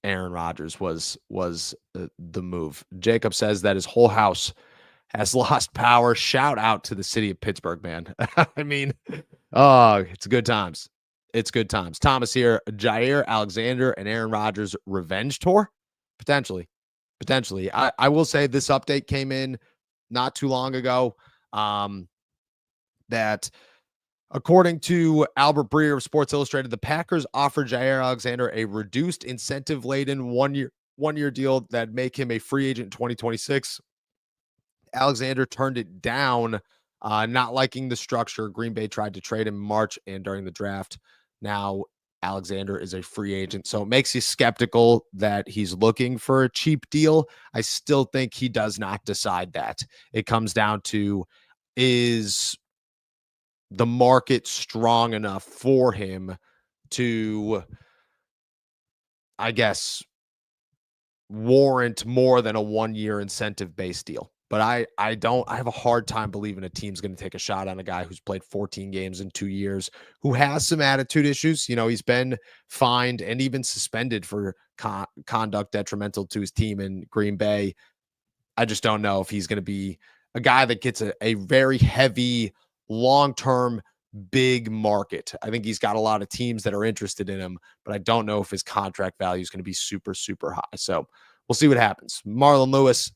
Aaron Rodgers was the move. Jacob says that his whole house has lost power. Shout out to the city of Pittsburgh, man. I mean, it's good times. It's good times. Thomas here, Jaire Alexander and Aaron Rodgers revenge tour? Potentially. I will say this update came in not too long ago, that according to Albert Breer of Sports Illustrated, the Packers offered Jaire Alexander a reduced incentive-laden one-year deal that make him a free agent in 2026. Alexander turned it down, not liking the structure. Green Bay tried to trade him in March and during the draft. Now Alexander is a free agent, so it makes you skeptical that he's looking for a cheap deal. I still think he does not decide that. It comes down to, is the market strong enough for him to, I guess, warrant more than a one-year incentive-based deal? But I have a hard time believing a team's going to take a shot on a guy who's played 14 games in 2 years, who has some attitude issues. He's been fined and even suspended for conduct detrimental to his team in Green Bay. I just don't know if he's going to be a guy that gets a very heavy, long-term, big market. I think he's got a lot of teams that are interested in him, but I don't know if his contract value is going to be super, super high. So we'll see what happens. Marlon Lewis,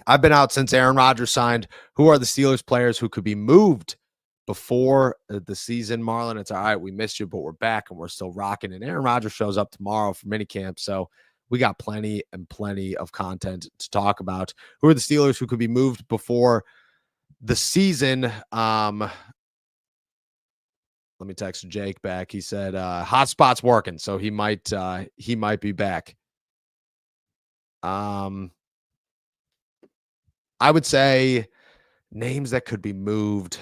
I've been out since Aaron Rodgers signed. Who are the Steelers players who could be moved before the season? Marlon, it's all right. We missed you, but we're back and we're still rocking. And Aaron Rodgers shows up tomorrow for minicamp. So we got plenty of content to talk about. Who are the Steelers who could be moved before the season? Let me text Jake back. He said hotspot's working, so he might be back. I would say names that could be moved.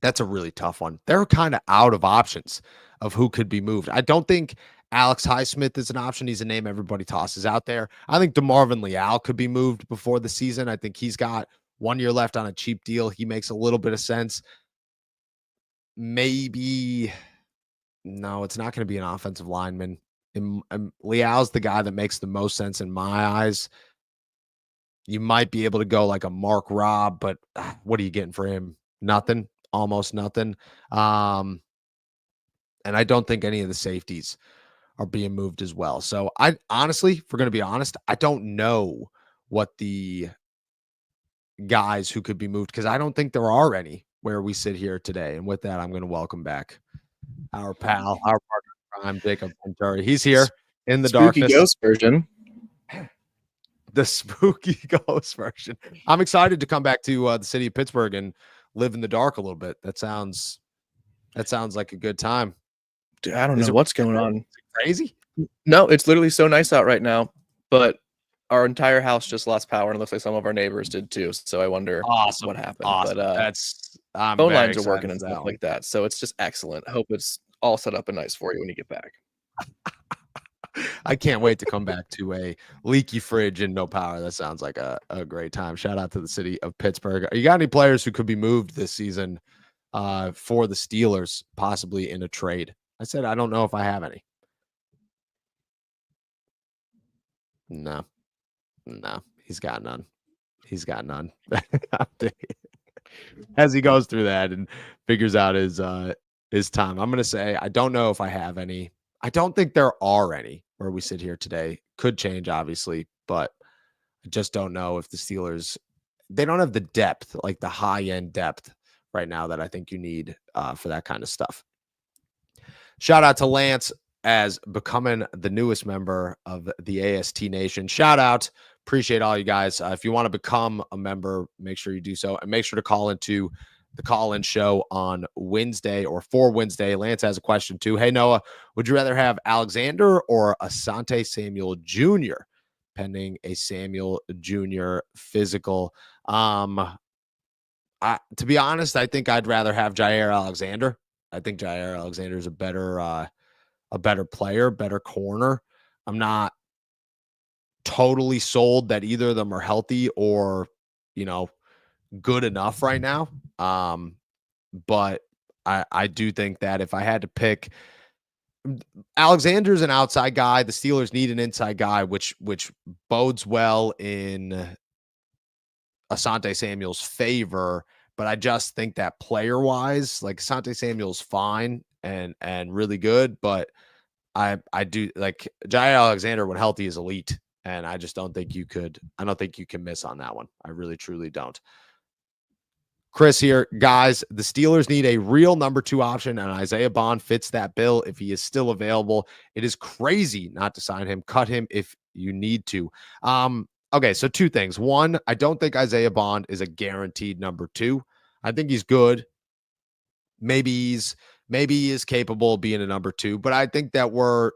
That's a really tough one. They're kind of out of options of who could be moved. I don't think Alex Highsmith is an option. He's a name everybody tosses out there. I think DeMarvin Leal could be moved before the season. I think he's got 1 year left on a cheap deal. He makes a little bit of sense. Maybe, no, it's not going to be an offensive lineman. Leal's the guy that makes the most sense in my eyes. You might be able to go like a Mark Robb, but what are you getting for him? Nothing, almost nothing. And I don't think any of the safeties are being moved as well. So I honestly, if we're going to be honest, I don't know what the guys who could be moved, because I don't think there are any where we sit here today. And with that, I'm going to welcome back our pal, our partner in crime, Jacob Venturi. He's here in the Spooky darkness. ghost version. The spooky ghost version. I'm excited to come back to the city of Pittsburgh and live in the dark a little bit. That sounds like a good time. Dude, I don't know what's going on. Crazy? No, it's literally so nice out right now, but our entire house just lost power, and it looks like some of our neighbors did too. So I wonder what happened. Awesome. But phone lines are working and stuff like that. So it's just excellent. I hope it's all set up and nice for you when you get back. I can't wait to come back to a leaky fridge and no power. That sounds like a great time. Shout out to the city of Pittsburgh. You got any players who could be moved this season for the Steelers, possibly in a trade? I said I don't know if I have any. No, he's got none. As he goes through that and figures out his time, I'm going to say I don't know if I have any. I don't think there are any where we sit here today. Could change, obviously, but I just don't know if the Steelers, they don't have the depth, like the high-end depth right now that I think you need for that kind of stuff. Shout out to Lance as becoming the newest member of the AST Nation. Shout out. Appreciate all you guys. If you want to become a member, make sure you do so. And make sure to call into the call-in show on Wednesday or for Wednesday. Lance has a question too. Hey, Noah, would you rather have Alexander or Asante Samuel Jr. pending a Samuel Jr. physical? To be honest, I think I'd rather have Jaire Alexander. I think Jaire Alexander is a better player, better corner. I'm not totally sold that either of them are healthy or, good enough right now. But I do think that if I had to pick, Alexander's an outside guy. The Steelers need an inside guy, which bodes well in Asante Samuel's favor. But I just think that player wise, like Asante Samuel's fine and really good, but I do like Jaire Alexander when healthy is elite. And I just don't think you can miss on that one. I really, truly don't. Chris here, guys, the Steelers need a real number 2 option, and Isaiah Bond fits that bill if he is still available. It is crazy not to sign him. Cut him if you need to. Okay, so 2 things. One, I don't think Isaiah Bond is a guaranteed number 2. I think he's good. Maybe he is capable of being a number 2, but I think that we're,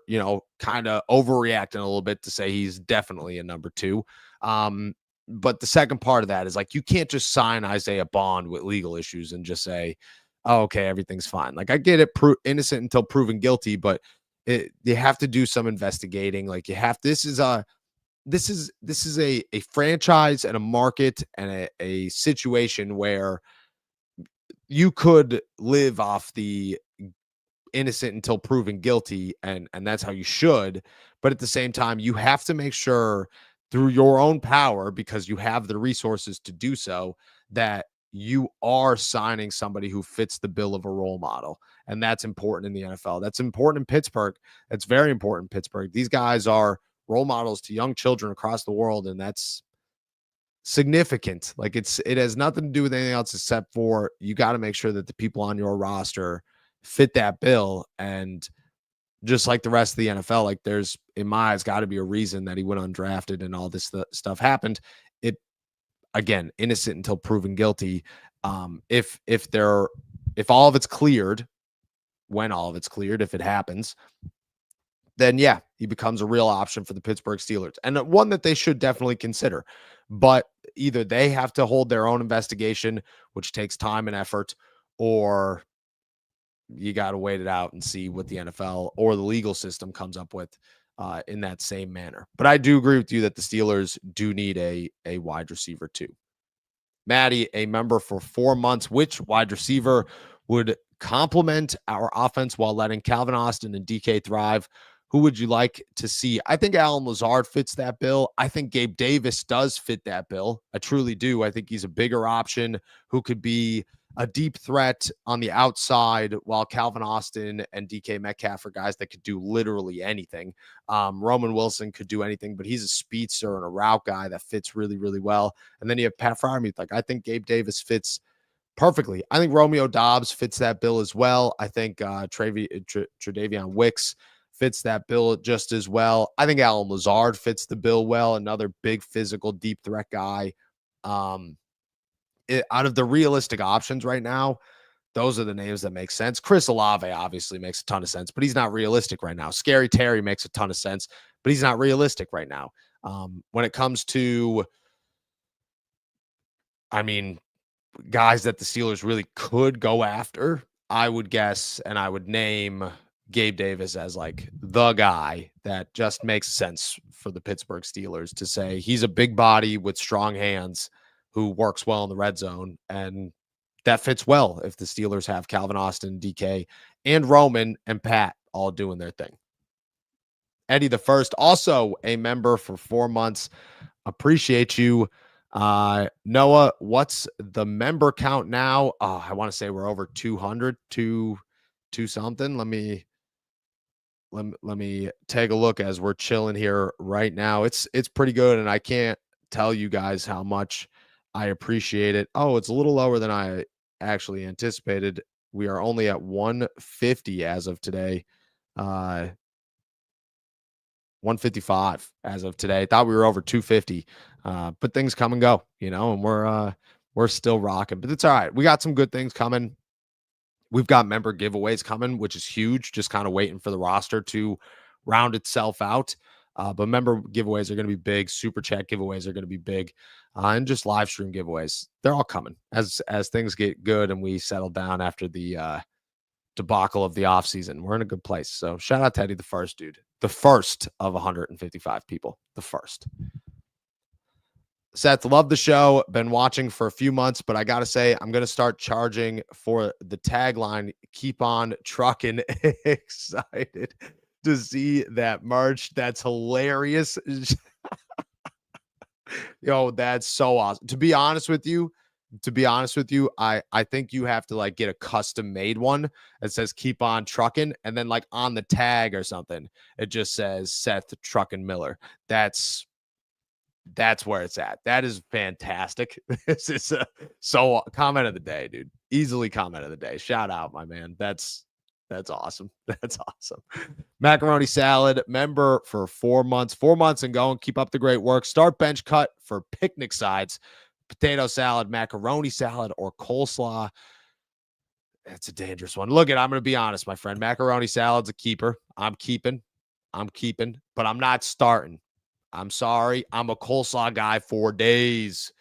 kind of overreacting a little bit to say he's definitely a number 2. But the second part of that is like, you can't just sign Isaiah Bond with legal issues and just say, oh, okay, everything's fine. Like I get it, innocent until proven guilty, but you have to do some investigating. Like this is a franchise and a market and a situation where you could live off the innocent until proven guilty, and that's how you should. But at the same time, you have to make sure through your own power, because you have the resources to do so, that you are signing somebody who fits the bill of a role model. And that's important in the NFL. That's important in Pittsburgh. That's very important in Pittsburgh. These guys are role models to young children across the world, and that's significant. Like it has nothing to do with anything else except for you got to make sure that the people on your roster fit that bill. And just like the rest of the NFL, like there's, in my eyes, got to be a reason that he went undrafted and all this stuff happened. It, again, innocent until proven guilty. If all of it's cleared, when all of it's cleared, if it happens, then yeah, he becomes a real option for the Pittsburgh Steelers, and one that they should definitely consider. But either they have to hold their own investigation, which takes time and effort, or you got to wait it out and see what the NFL or the legal system comes up with in that same manner. But I do agree with you that the Steelers do need a wide receiver too. Maddie, a member for 4 months. Which wide receiver would complement our offense while letting Calvin Austin and DK thrive? Who would you like to see? I think Allen Lazard fits that bill. I think Gabe Davis does fit that bill. I truly do. I think he's a bigger option who could be a deep threat on the outside, while Calvin Austin and DK Metcalf are guys that could do literally anything. Roman Wilson could do anything, but he's a speedster and a route guy that fits really, really well. And then you have Pat Freiermuth. Like, I think Gabe Davis fits perfectly. I think Romeo Dobbs fits that bill as well. I think Tre'Davion Wicks fits that bill just as well. I think Alan Lazard fits the bill well. Another big physical deep threat guy. Out of the realistic options right now, those are the names that make sense. Chris Olave obviously makes a ton of sense, but he's not realistic right now. Scary Terry makes a ton of sense, but he's not realistic right now. When it comes to, guys that the Steelers really could go after, I would guess, and I would name Gabe Davis as like the guy that just makes sense for the Pittsburgh Steelers to say he's a big body with strong hands who works well in the red zone. And that fits well if the Steelers have Calvin Austin, DK, and Roman and Pat all doing their thing. Eddie the First, also a member for 4 months. Appreciate you. Noah, what's the member count now? I want to say we're over 200 to something. Let me take a look as we're chilling here right now. It's pretty good, and I can't tell you guys how much I appreciate it. Oh, it's a little lower than I actually anticipated. We are only at 150 as of today. 155 as of today. Thought we were over 250. But things come and go, and we're still rocking. But it's all right. We got some good things coming. We've got member giveaways coming, which is huge. Just kind of waiting for the roster to round itself out. But member giveaways are going to be big. Super chat giveaways are going to be big. And just live stream giveaways. They're all coming as things get good and we settle down after the debacle of the offseason. We're in a good place. So shout out to Eddie the First, dude. The first of 155 people. The first. Seth, love the show. Been watching for a few months, but I got to say, I'm going to start charging for the tagline. Keep on trucking. Excited to see that merch. That's hilarious. Yo, that's so awesome. To be honest with you, I think you have to like get a custom made one that says keep on trucking, and then like on the tag or something, it just says Seth Truckin' Miller. That's where it's at. That is fantastic. This is so comment of the day, dude. Easily comment of the day. Shout out, my man. That's awesome. That's awesome. Macaroni Salad, member for 4 months. 4 months and going. Keep up the great work. Start bench cut for picnic sides. Potato salad, macaroni salad, or coleslaw. That's a dangerous one. Look, I'm going to be honest, my friend. Macaroni salad's a keeper. I'm keeping, but I'm not starting. I'm sorry. I'm a coleslaw guy for days.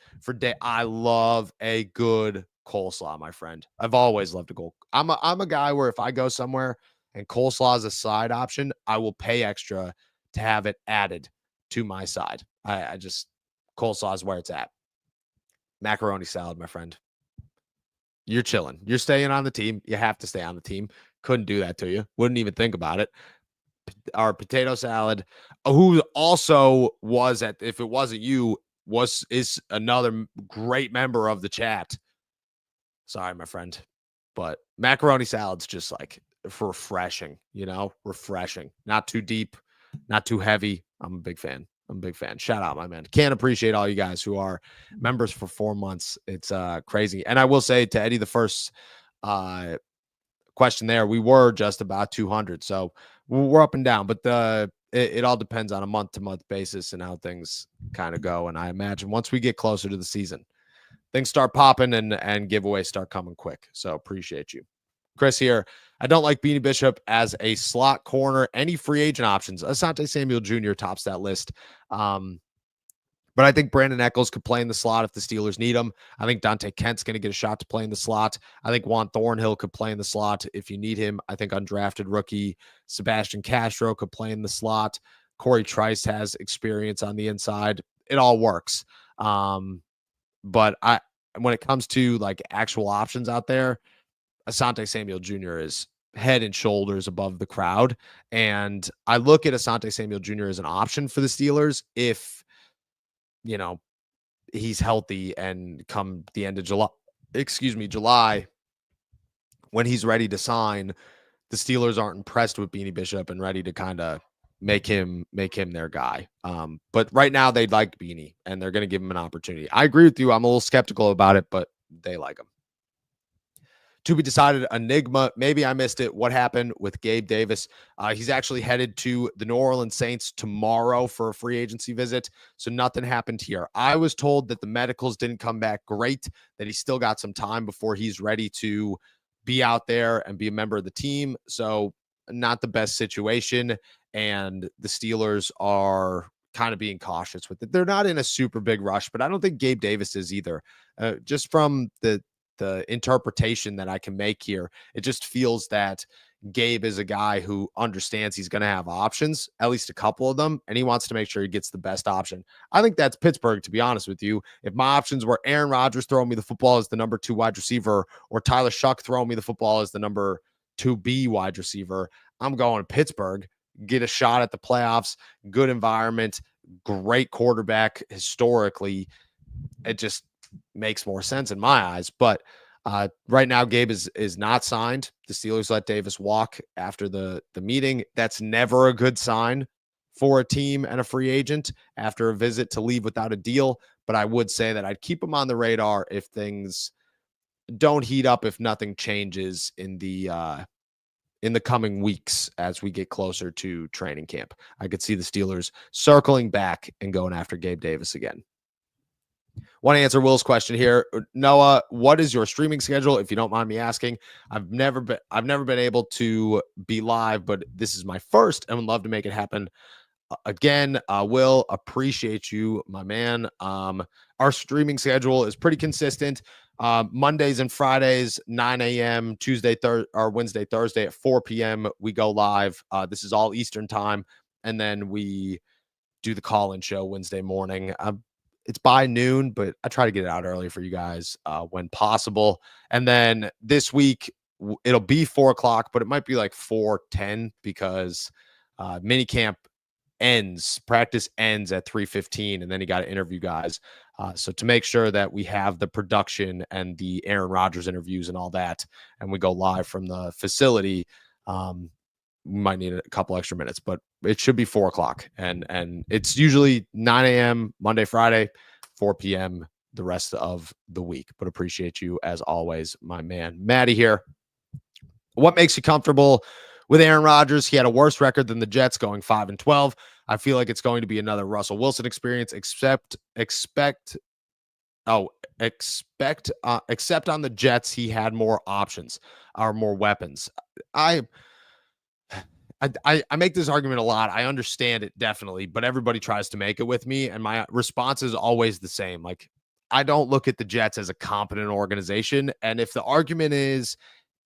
I love a good coleslaw, my friend. I've always loved a goal. I'm a guy where if I go somewhere and coleslaw is a side option, I will pay extra to have it added to my side. I just, coleslaw is where it's at. Macaroni salad, my friend. You're chilling. You're staying on the team. You have to stay on the team. Couldn't do that to you. Wouldn't even think about it. Our potato salad, who also was at, if it wasn't you, is another great member of the chat. Sorry, my friend. But macaroni salad's just like refreshing, refreshing. Not too deep, not too heavy. I'm a big fan. Shout out, my man. Can't appreciate all you guys who are members for 4 months. It's crazy. And I will say to Eddie the First question there, we were just about 200. So we're up and down, but it all depends on a month-to-month basis and how things kind of go. And I imagine once we get closer to the season, things start popping and giveaways start coming quick. So appreciate you. Chris here. I don't like Beanie Bishop as a slot corner. Any free agent options? Asante Samuel Jr. tops that list. But I think Brandon Echols could play in the slot if the Steelers need him. I think Dante Kent's going to get a shot to play in the slot. I think Juan Thornhill could play in the slot if you need him. I think undrafted rookie Sebastian Castro could play in the slot. Corey Trice has experience on the inside. It all works. But when it comes to like actual options out there, Asante Samuel Jr. is head and shoulders above the crowd. And I look at Asante Samuel Jr. as an option for the Steelers if, he's healthy and come the end of July, July, when he's ready to sign, the Steelers aren't impressed with Beanie Bishop and ready to kind of make him their guy. But right now they'd like Beanie and they're going to give him an opportunity. I agree with you. I'm a little skeptical about it, but they like him. To be decided, enigma. Maybe I missed it. What happened with Gabe Davis? He's actually headed to the New Orleans Saints tomorrow for a free agency visit. So nothing happened here. I was told that the medicals didn't come back great, that he still got some time before he's ready to be out there and be a member of the team. So not the best situation. And the Steelers are kind of being cautious with it. They're not in a super big rush, but I don't think Gabe Davis is either. Just from the interpretation that I can make here, it just feels that Gabe is a guy who understands he's going to have options, at least a couple of them, and he wants to make sure he gets the best option. I think that's Pittsburgh, to be honest with you. If my options were Aaron Rodgers throwing me the football as the number 2 wide receiver, or Tyler Shuck throwing me the football as the number 2B wide receiver, I'm going to Pittsburgh, get a shot at the playoffs, good environment, great quarterback historically. It just makes more sense in my eyes. But right now, Gabe is not signed. The Steelers let Davis walk after the meeting. That's never a good sign for a team and a free agent after a visit to leave without a deal. But I would say that I'd keep him on the radar if things don't heat up, if nothing changes in the coming weeks as we get closer to training camp. I could see the Steelers circling back and going after Gabe Davis again. Want to answer Will's question here. Noah, what is your streaming schedule, if you don't mind me asking? I've never been able to be live, but this is my first and would love to make it happen. Again, Will, appreciate you, my man. Our streaming schedule is pretty consistent. Mondays and Fridays, 9 a.m., Wednesday, Thursday at 4 p.m. we go live. This is all Eastern time. And then we do the call-in show Wednesday morning. It's by noon, but I try to get it out early for you guys when possible. And then this week, it'll be 4 o'clock, but it might be like 4:10 because minicamp practice ends at 3:15, and then you got to interview guys. So to make sure that we have the production and the Aaron Rodgers interviews and all that, and we go live from the facility, we might need a couple extra minutes, but it should be 4 o'clock. And it's usually 9 a.m. Monday, Friday, 4 p.m. the rest of the week. But appreciate you as always, my man. Maddie here. What makes you comfortable with Aaron Rodgers? He had a worse record than the Jets, going 5-12. I feel like it's going to be another Russell Wilson experience, except on the Jets, he had more options or more weapons. I make this argument a lot. I understand it definitely, but everybody tries to make it with me. And my response is always the same. Like, I don't look at the Jets as a competent organization. And if the argument is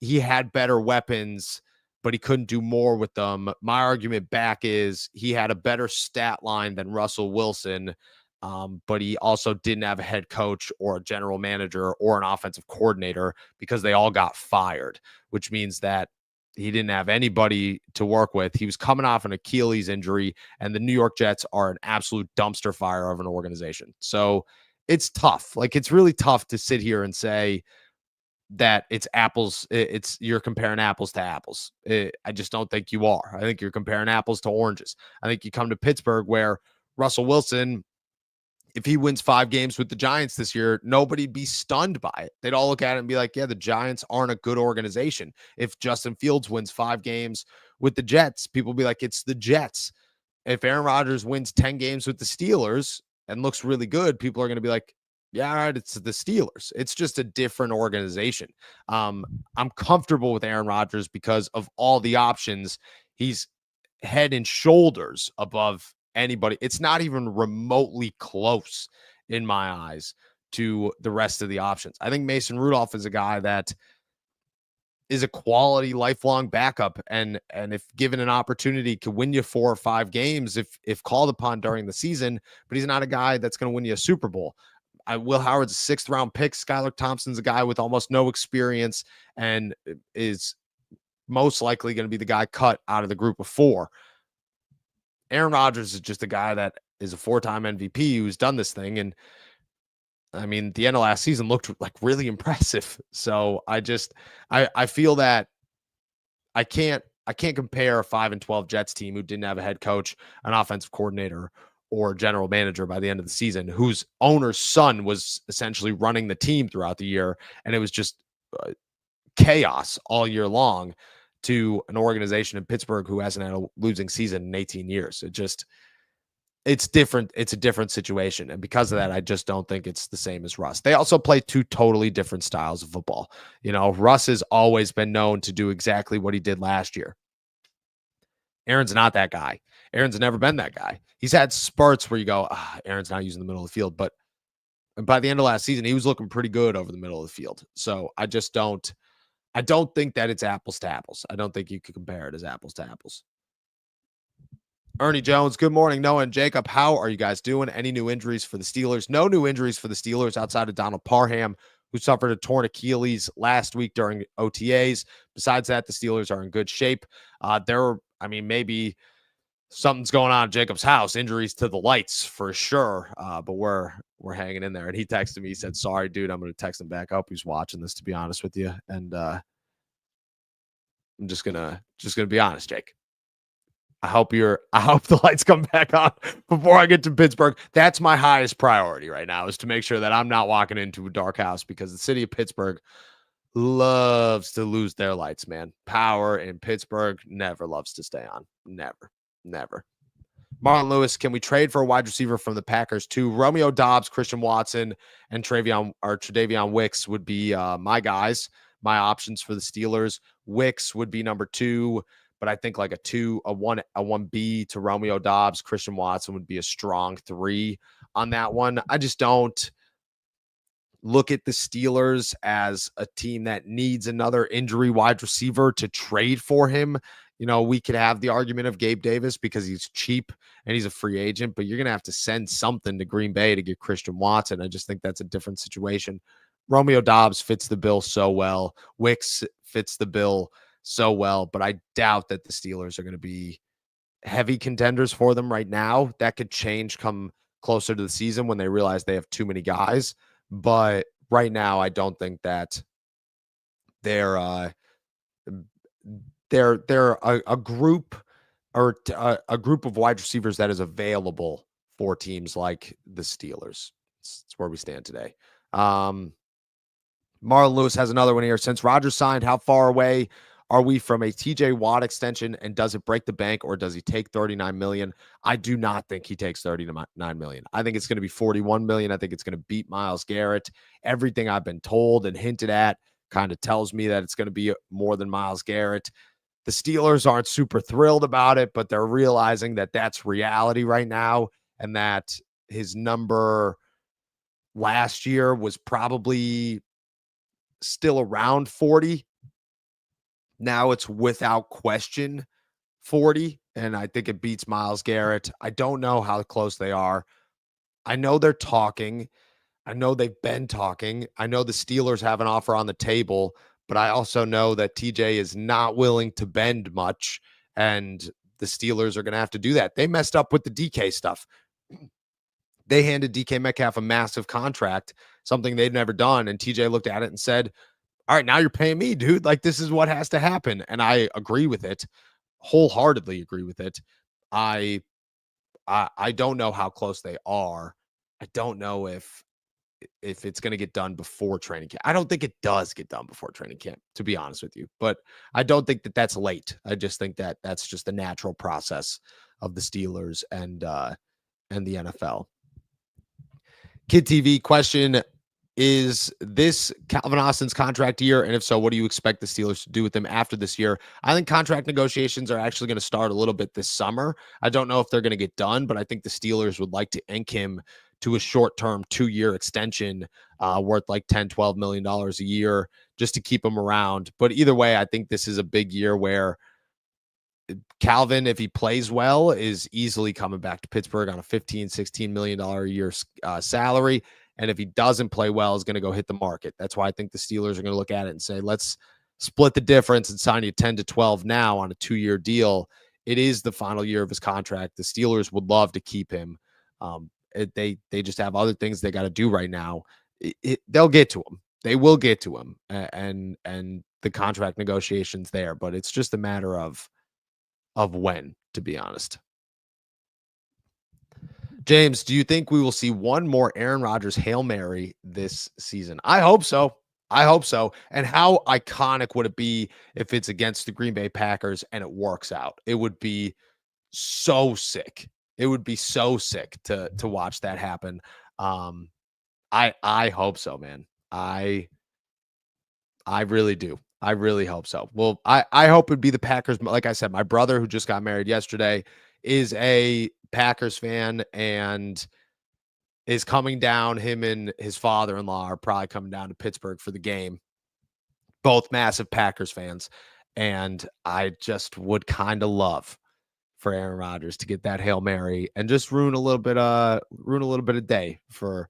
he had better weapons, but he couldn't do more with them, my argument back is he had a better stat line than Russell Wilson. But he also didn't have a head coach or a general manager or an offensive coordinator because they all got fired, which means that he didn't have anybody to work with. He was coming off an Achilles injury, and the New York Jets are an absolute dumpster fire of an organization. So it's tough. Like, it's really tough to sit here and say that you're comparing apples to apples. I just don't think you are. I think you're comparing apples to oranges. I think you come to Pittsburgh where Russell Wilson, if he wins 5 games with the Giants this year, nobody'd be stunned by it. They'd all look at it and be like, yeah, the Giants aren't a good organization. If Justin Fields wins 5 games with the Jets, people will be like, it's the Jets. If Aaron Rodgers wins 10 games with the Steelers and looks really good, people are going to be like, yeah, all right, it's the Steelers. It's just a different organization. I'm comfortable with Aaron Rodgers because of all the options. He's head and shoulders above anybody. It's not even remotely close in my eyes to the rest of the options. I think Mason Rudolph is a guy that is a quality lifelong backup, and if given an opportunity, could win you 4 or 5 games if called upon during the season, but he's not a guy that's going to win you a Super Bowl. Will Howard's a 6th round pick. Skylar Thompson's a guy with almost no experience and is most likely going to be the guy cut out of the group of 4. Aaron Rodgers is just a guy that is a 4-time MVP who's done this thing. And I mean, the end of last season looked like really impressive. So I feel that I can't compare a 5-12 Jets team who didn't have a head coach, an offensive coordinator, or general manager by the end of the season, whose owner's son was essentially running the team throughout the year, and it was just chaos all year long, to an organization in Pittsburgh who hasn't had a losing season in 18 years. It's different. It's a different situation. And because of that, I just don't think it's the same as Russ. They also play two totally different styles of football. Russ has always been known to do exactly what he did last year. Aaron's not that guy. Aaron's never been that guy. He's had spurts where you go, Aaron's not using the middle of the field. But by the end of last season, he was looking pretty good over the middle of the field. So I don't think that it's apples to apples. I don't think you could compare it as apples to apples. Ernie Jones, good morning. Noah and Jacob, how are you guys doing? Any new injuries for the Steelers? No new injuries for the Steelers outside of Donald Parham, who suffered a torn Achilles last week during OTAs. Besides that, the Steelers are in good shape. Maybe something's going on at Jacob's house, injuries to the lights for sure. But we're hanging in there. And he texted me, he said, sorry, dude, I'm going to text him back. I hope he's watching this, to be honest with you. And I'm just gonna be honest, Jake. I hope the lights come back on before I get to Pittsburgh. That's my highest priority right now, is to make sure that I'm not walking into a dark house, because the city of Pittsburgh loves to lose their lights, man. Power in Pittsburgh never loves to stay on. Never. Marlon Lewis, can we trade for a wide receiver from the Packers too? Romeo Doubs, Christian Watson, and Tre'Davion Wicks would be my guys, my options for the Steelers. Wicks would be number 2. But I think like a 1B to Romeo Doubs. Christian Watson would be a strong 3 on that one. I just don't look at the Steelers as a team that needs another injury wide receiver to trade for him. We could have the argument of Gabe Davis because he's cheap and he's a free agent, but you're going to have to send something to Green Bay to get Christian Watson. I just think that's a different situation. Romeo Doubs fits the bill so well. Wicks fits the bill so well, but I doubt that the Steelers are going to be heavy contenders for them right now. That could change come closer to the season when they realize they have too many guys. But right now, I don't think that they're a group or a group of wide receivers that is available for teams like the Steelers. That's where we stand today. Marlon Lewis has another one here. Since Rodgers signed, how far away are we from a TJ Watt extension, and does it break the bank, or does he take $39 million? I do not think he takes $39 million. I think it's going to be $41 million. I think it's going to beat Myles Garrett. Everything I've been told and hinted at kind of tells me that it's going to be more than Myles Garrett. The Steelers aren't super thrilled about it, but they're realizing that that's reality right now, and that his number last year was probably still around 40. Now it's without question 40, and I think it beats Myles Garrett. I don't know how close they are. I know they're talking. I know they've been talking. I know the Steelers have an offer on the table, but I also know that TJ is not willing to bend much, and the Steelers are going to have to do that. They messed up with the DK stuff. They handed DK Metcalf a massive contract, something they'd never done, and TJ looked at it and said, all right, now you're paying me, dude. Like, this is what has to happen. And I agree with it, wholeheartedly agree with it. I don't know how close they are. I don't know if it's going to get done before training camp. I don't think it does get done before training camp, to be honest with you. But I don't think that that's late. I just think that that's just the natural process of the Steelers and the NFL. Kid TV question: is this Calvin Austin's contract year? And if so, what do you expect the Steelers to do with him after this year? I think contract negotiations are actually going to start a little bit this summer. I don't know if they're going to get done, but I think the Steelers would like to ink him to a short-term 2-year extension worth like $10, $12 million a year just to keep him around. But either way, I think this is a big year where Calvin, if he plays well, is easily coming back to Pittsburgh on a $15, $16 million a year salary. And if he doesn't play well, is going to go hit the market. That's why I think the Steelers are going to look at it and say, let's split the difference and sign you 10 to 12 now on a 2-year deal. It is the final year of his contract. The Steelers would love to keep him. They just have other things they got to do right now. they'll get to him. They will get to him, and the contract negotiations there, but it's just a matter of when, to be honest. James, do you think we will see one more Aaron Rodgers Hail Mary this season? I hope so. I hope so. And how iconic would it be if it's against the Green Bay Packers and it works out? It would be so sick. It would be so sick to watch that happen. I hope so, man. I really do. I really hope so. Well, I hope it'd be the Packers. Like I said, my brother, who just got married yesterday, is a Packers fan and is coming down. Him and his father-in-law are probably coming down to Pittsburgh for the game. Both massive Packers fans. And I just would kind of love for Aaron Rodgers to get that Hail Mary and just ruin a little bit of day for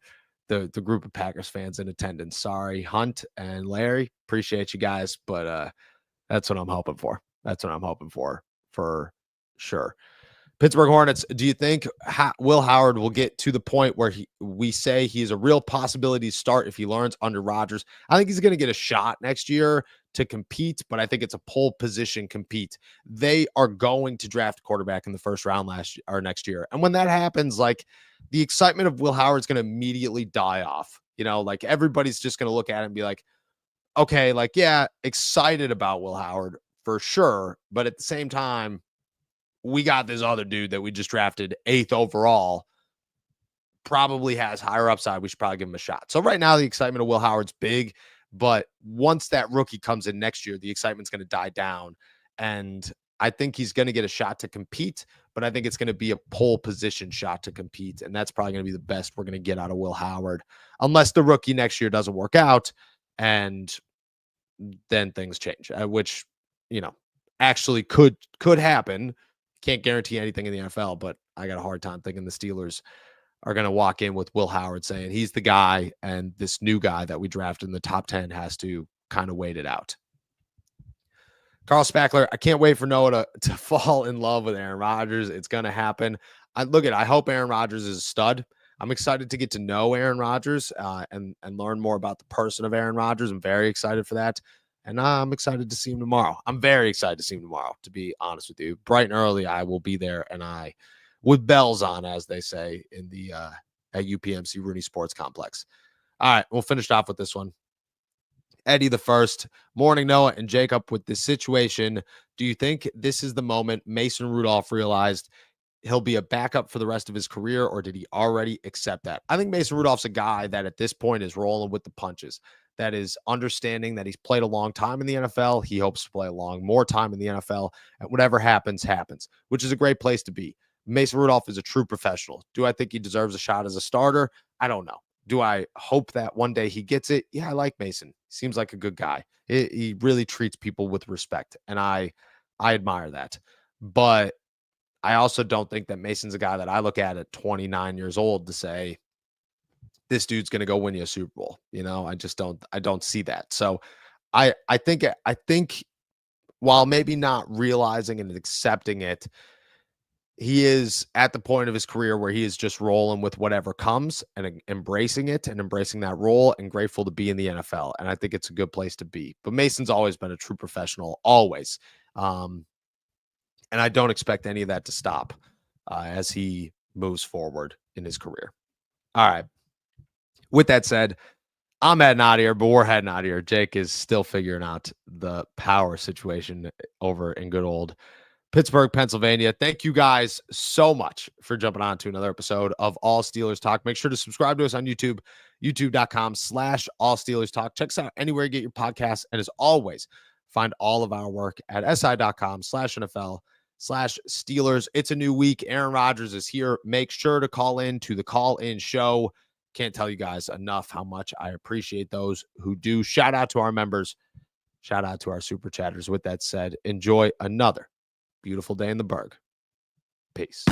the group of Packers fans in attendance. Sorry, Hunt and Larry. Appreciate you guys, but that's what I'm hoping for. That's what I'm hoping for sure. Pittsburgh Hornets, do you think Will Howard will get to the point where we say he's a real possibility to start if he learns under Rodgers? I think he's going to get a shot next year to compete, but I think it's a pole position compete. They are going to draft a quarterback in the first round next year. And when that happens, like, the excitement of Will Howard's going to immediately die off. Like, everybody's just going to look at it and be like, okay, like, yeah, excited about Will Howard for sure. But at the same time, we got this other dude that we just drafted 8th overall, probably has higher upside. We should probably give him a shot. So right now, the excitement of Will Howard's big, but once that rookie comes in next year, the excitement's going to die down. And I think he's going to get a shot to compete, but I think it's going to be a pole position shot to compete. And that's probably going to be the best we're going to get out of Will Howard, unless the rookie next year doesn't work out. And then things change, which, actually could happen. Can't guarantee anything in the NFL, but I got a hard time thinking the Steelers are going to walk in with Will Howard saying he's the guy, and this new guy that we drafted in the top 10 has to kind of wait it out. Carl Spackler, I can't wait for Noah to fall in love with Aaron Rodgers. It's going to happen. I hope Aaron Rodgers is a stud. I'm excited to get to know Aaron Rodgers and learn more about the person of Aaron Rodgers. I'm very excited for that. And I'm excited to see him tomorrow. I'm very excited to see him tomorrow, to be honest with you. Bright and early, I will be there, and with bells on, as they say in the at UPMC Rooney Sports Complex. All right, we'll finish off with this one. Eddie the First, morning Noah and Jacob, with this situation, do you think this is the moment Mason Rudolph realized he'll be a backup for the rest of his career, or did he already accept that? I think Mason Rudolph's a guy that at this point is rolling with the punches, that is understanding that he's played a long time in the NFL. He hopes to play a more time in the NFL, and whatever happens, happens, which is a great place to be. Mason Rudolph is a true professional. Do I think he deserves a shot as a starter? I don't know. Do I hope that one day he gets it? Yeah, I like Mason. Seems like a good guy. He really treats people with respect, and I admire that. But I also don't think that Mason's a guy that I look at 29 years old to say, this dude's going to go win you a Super Bowl. I don't see that. So I think while maybe not realizing and accepting it, he is at the point of his career where he is just rolling with whatever comes and embracing it and embracing that role and grateful to be in the NFL. And I think it's a good place to be. But Mason's always been a true professional, always. And I don't expect any of that to stop as he moves forward in his career. All right. With that said, I'm heading out of here, but we're heading out of here. Jake is still figuring out the power situation over in good old Pittsburgh, Pennsylvania. Thank you guys so much for jumping on to another episode of All Steelers Talk. Make sure to subscribe to us on YouTube, youtube.com/All Steelers Talk. Check us out anywhere you get your podcasts. And as always, find all of our work at si.com/NFL/Steelers. It's a new week. Aaron Rodgers is here. Make sure to call in to the call-in show. Can't tell you guys enough how much I appreciate those who do. Shout out to our members. Shout out to our super chatters. With that said, enjoy another beautiful day in the Berg. Peace.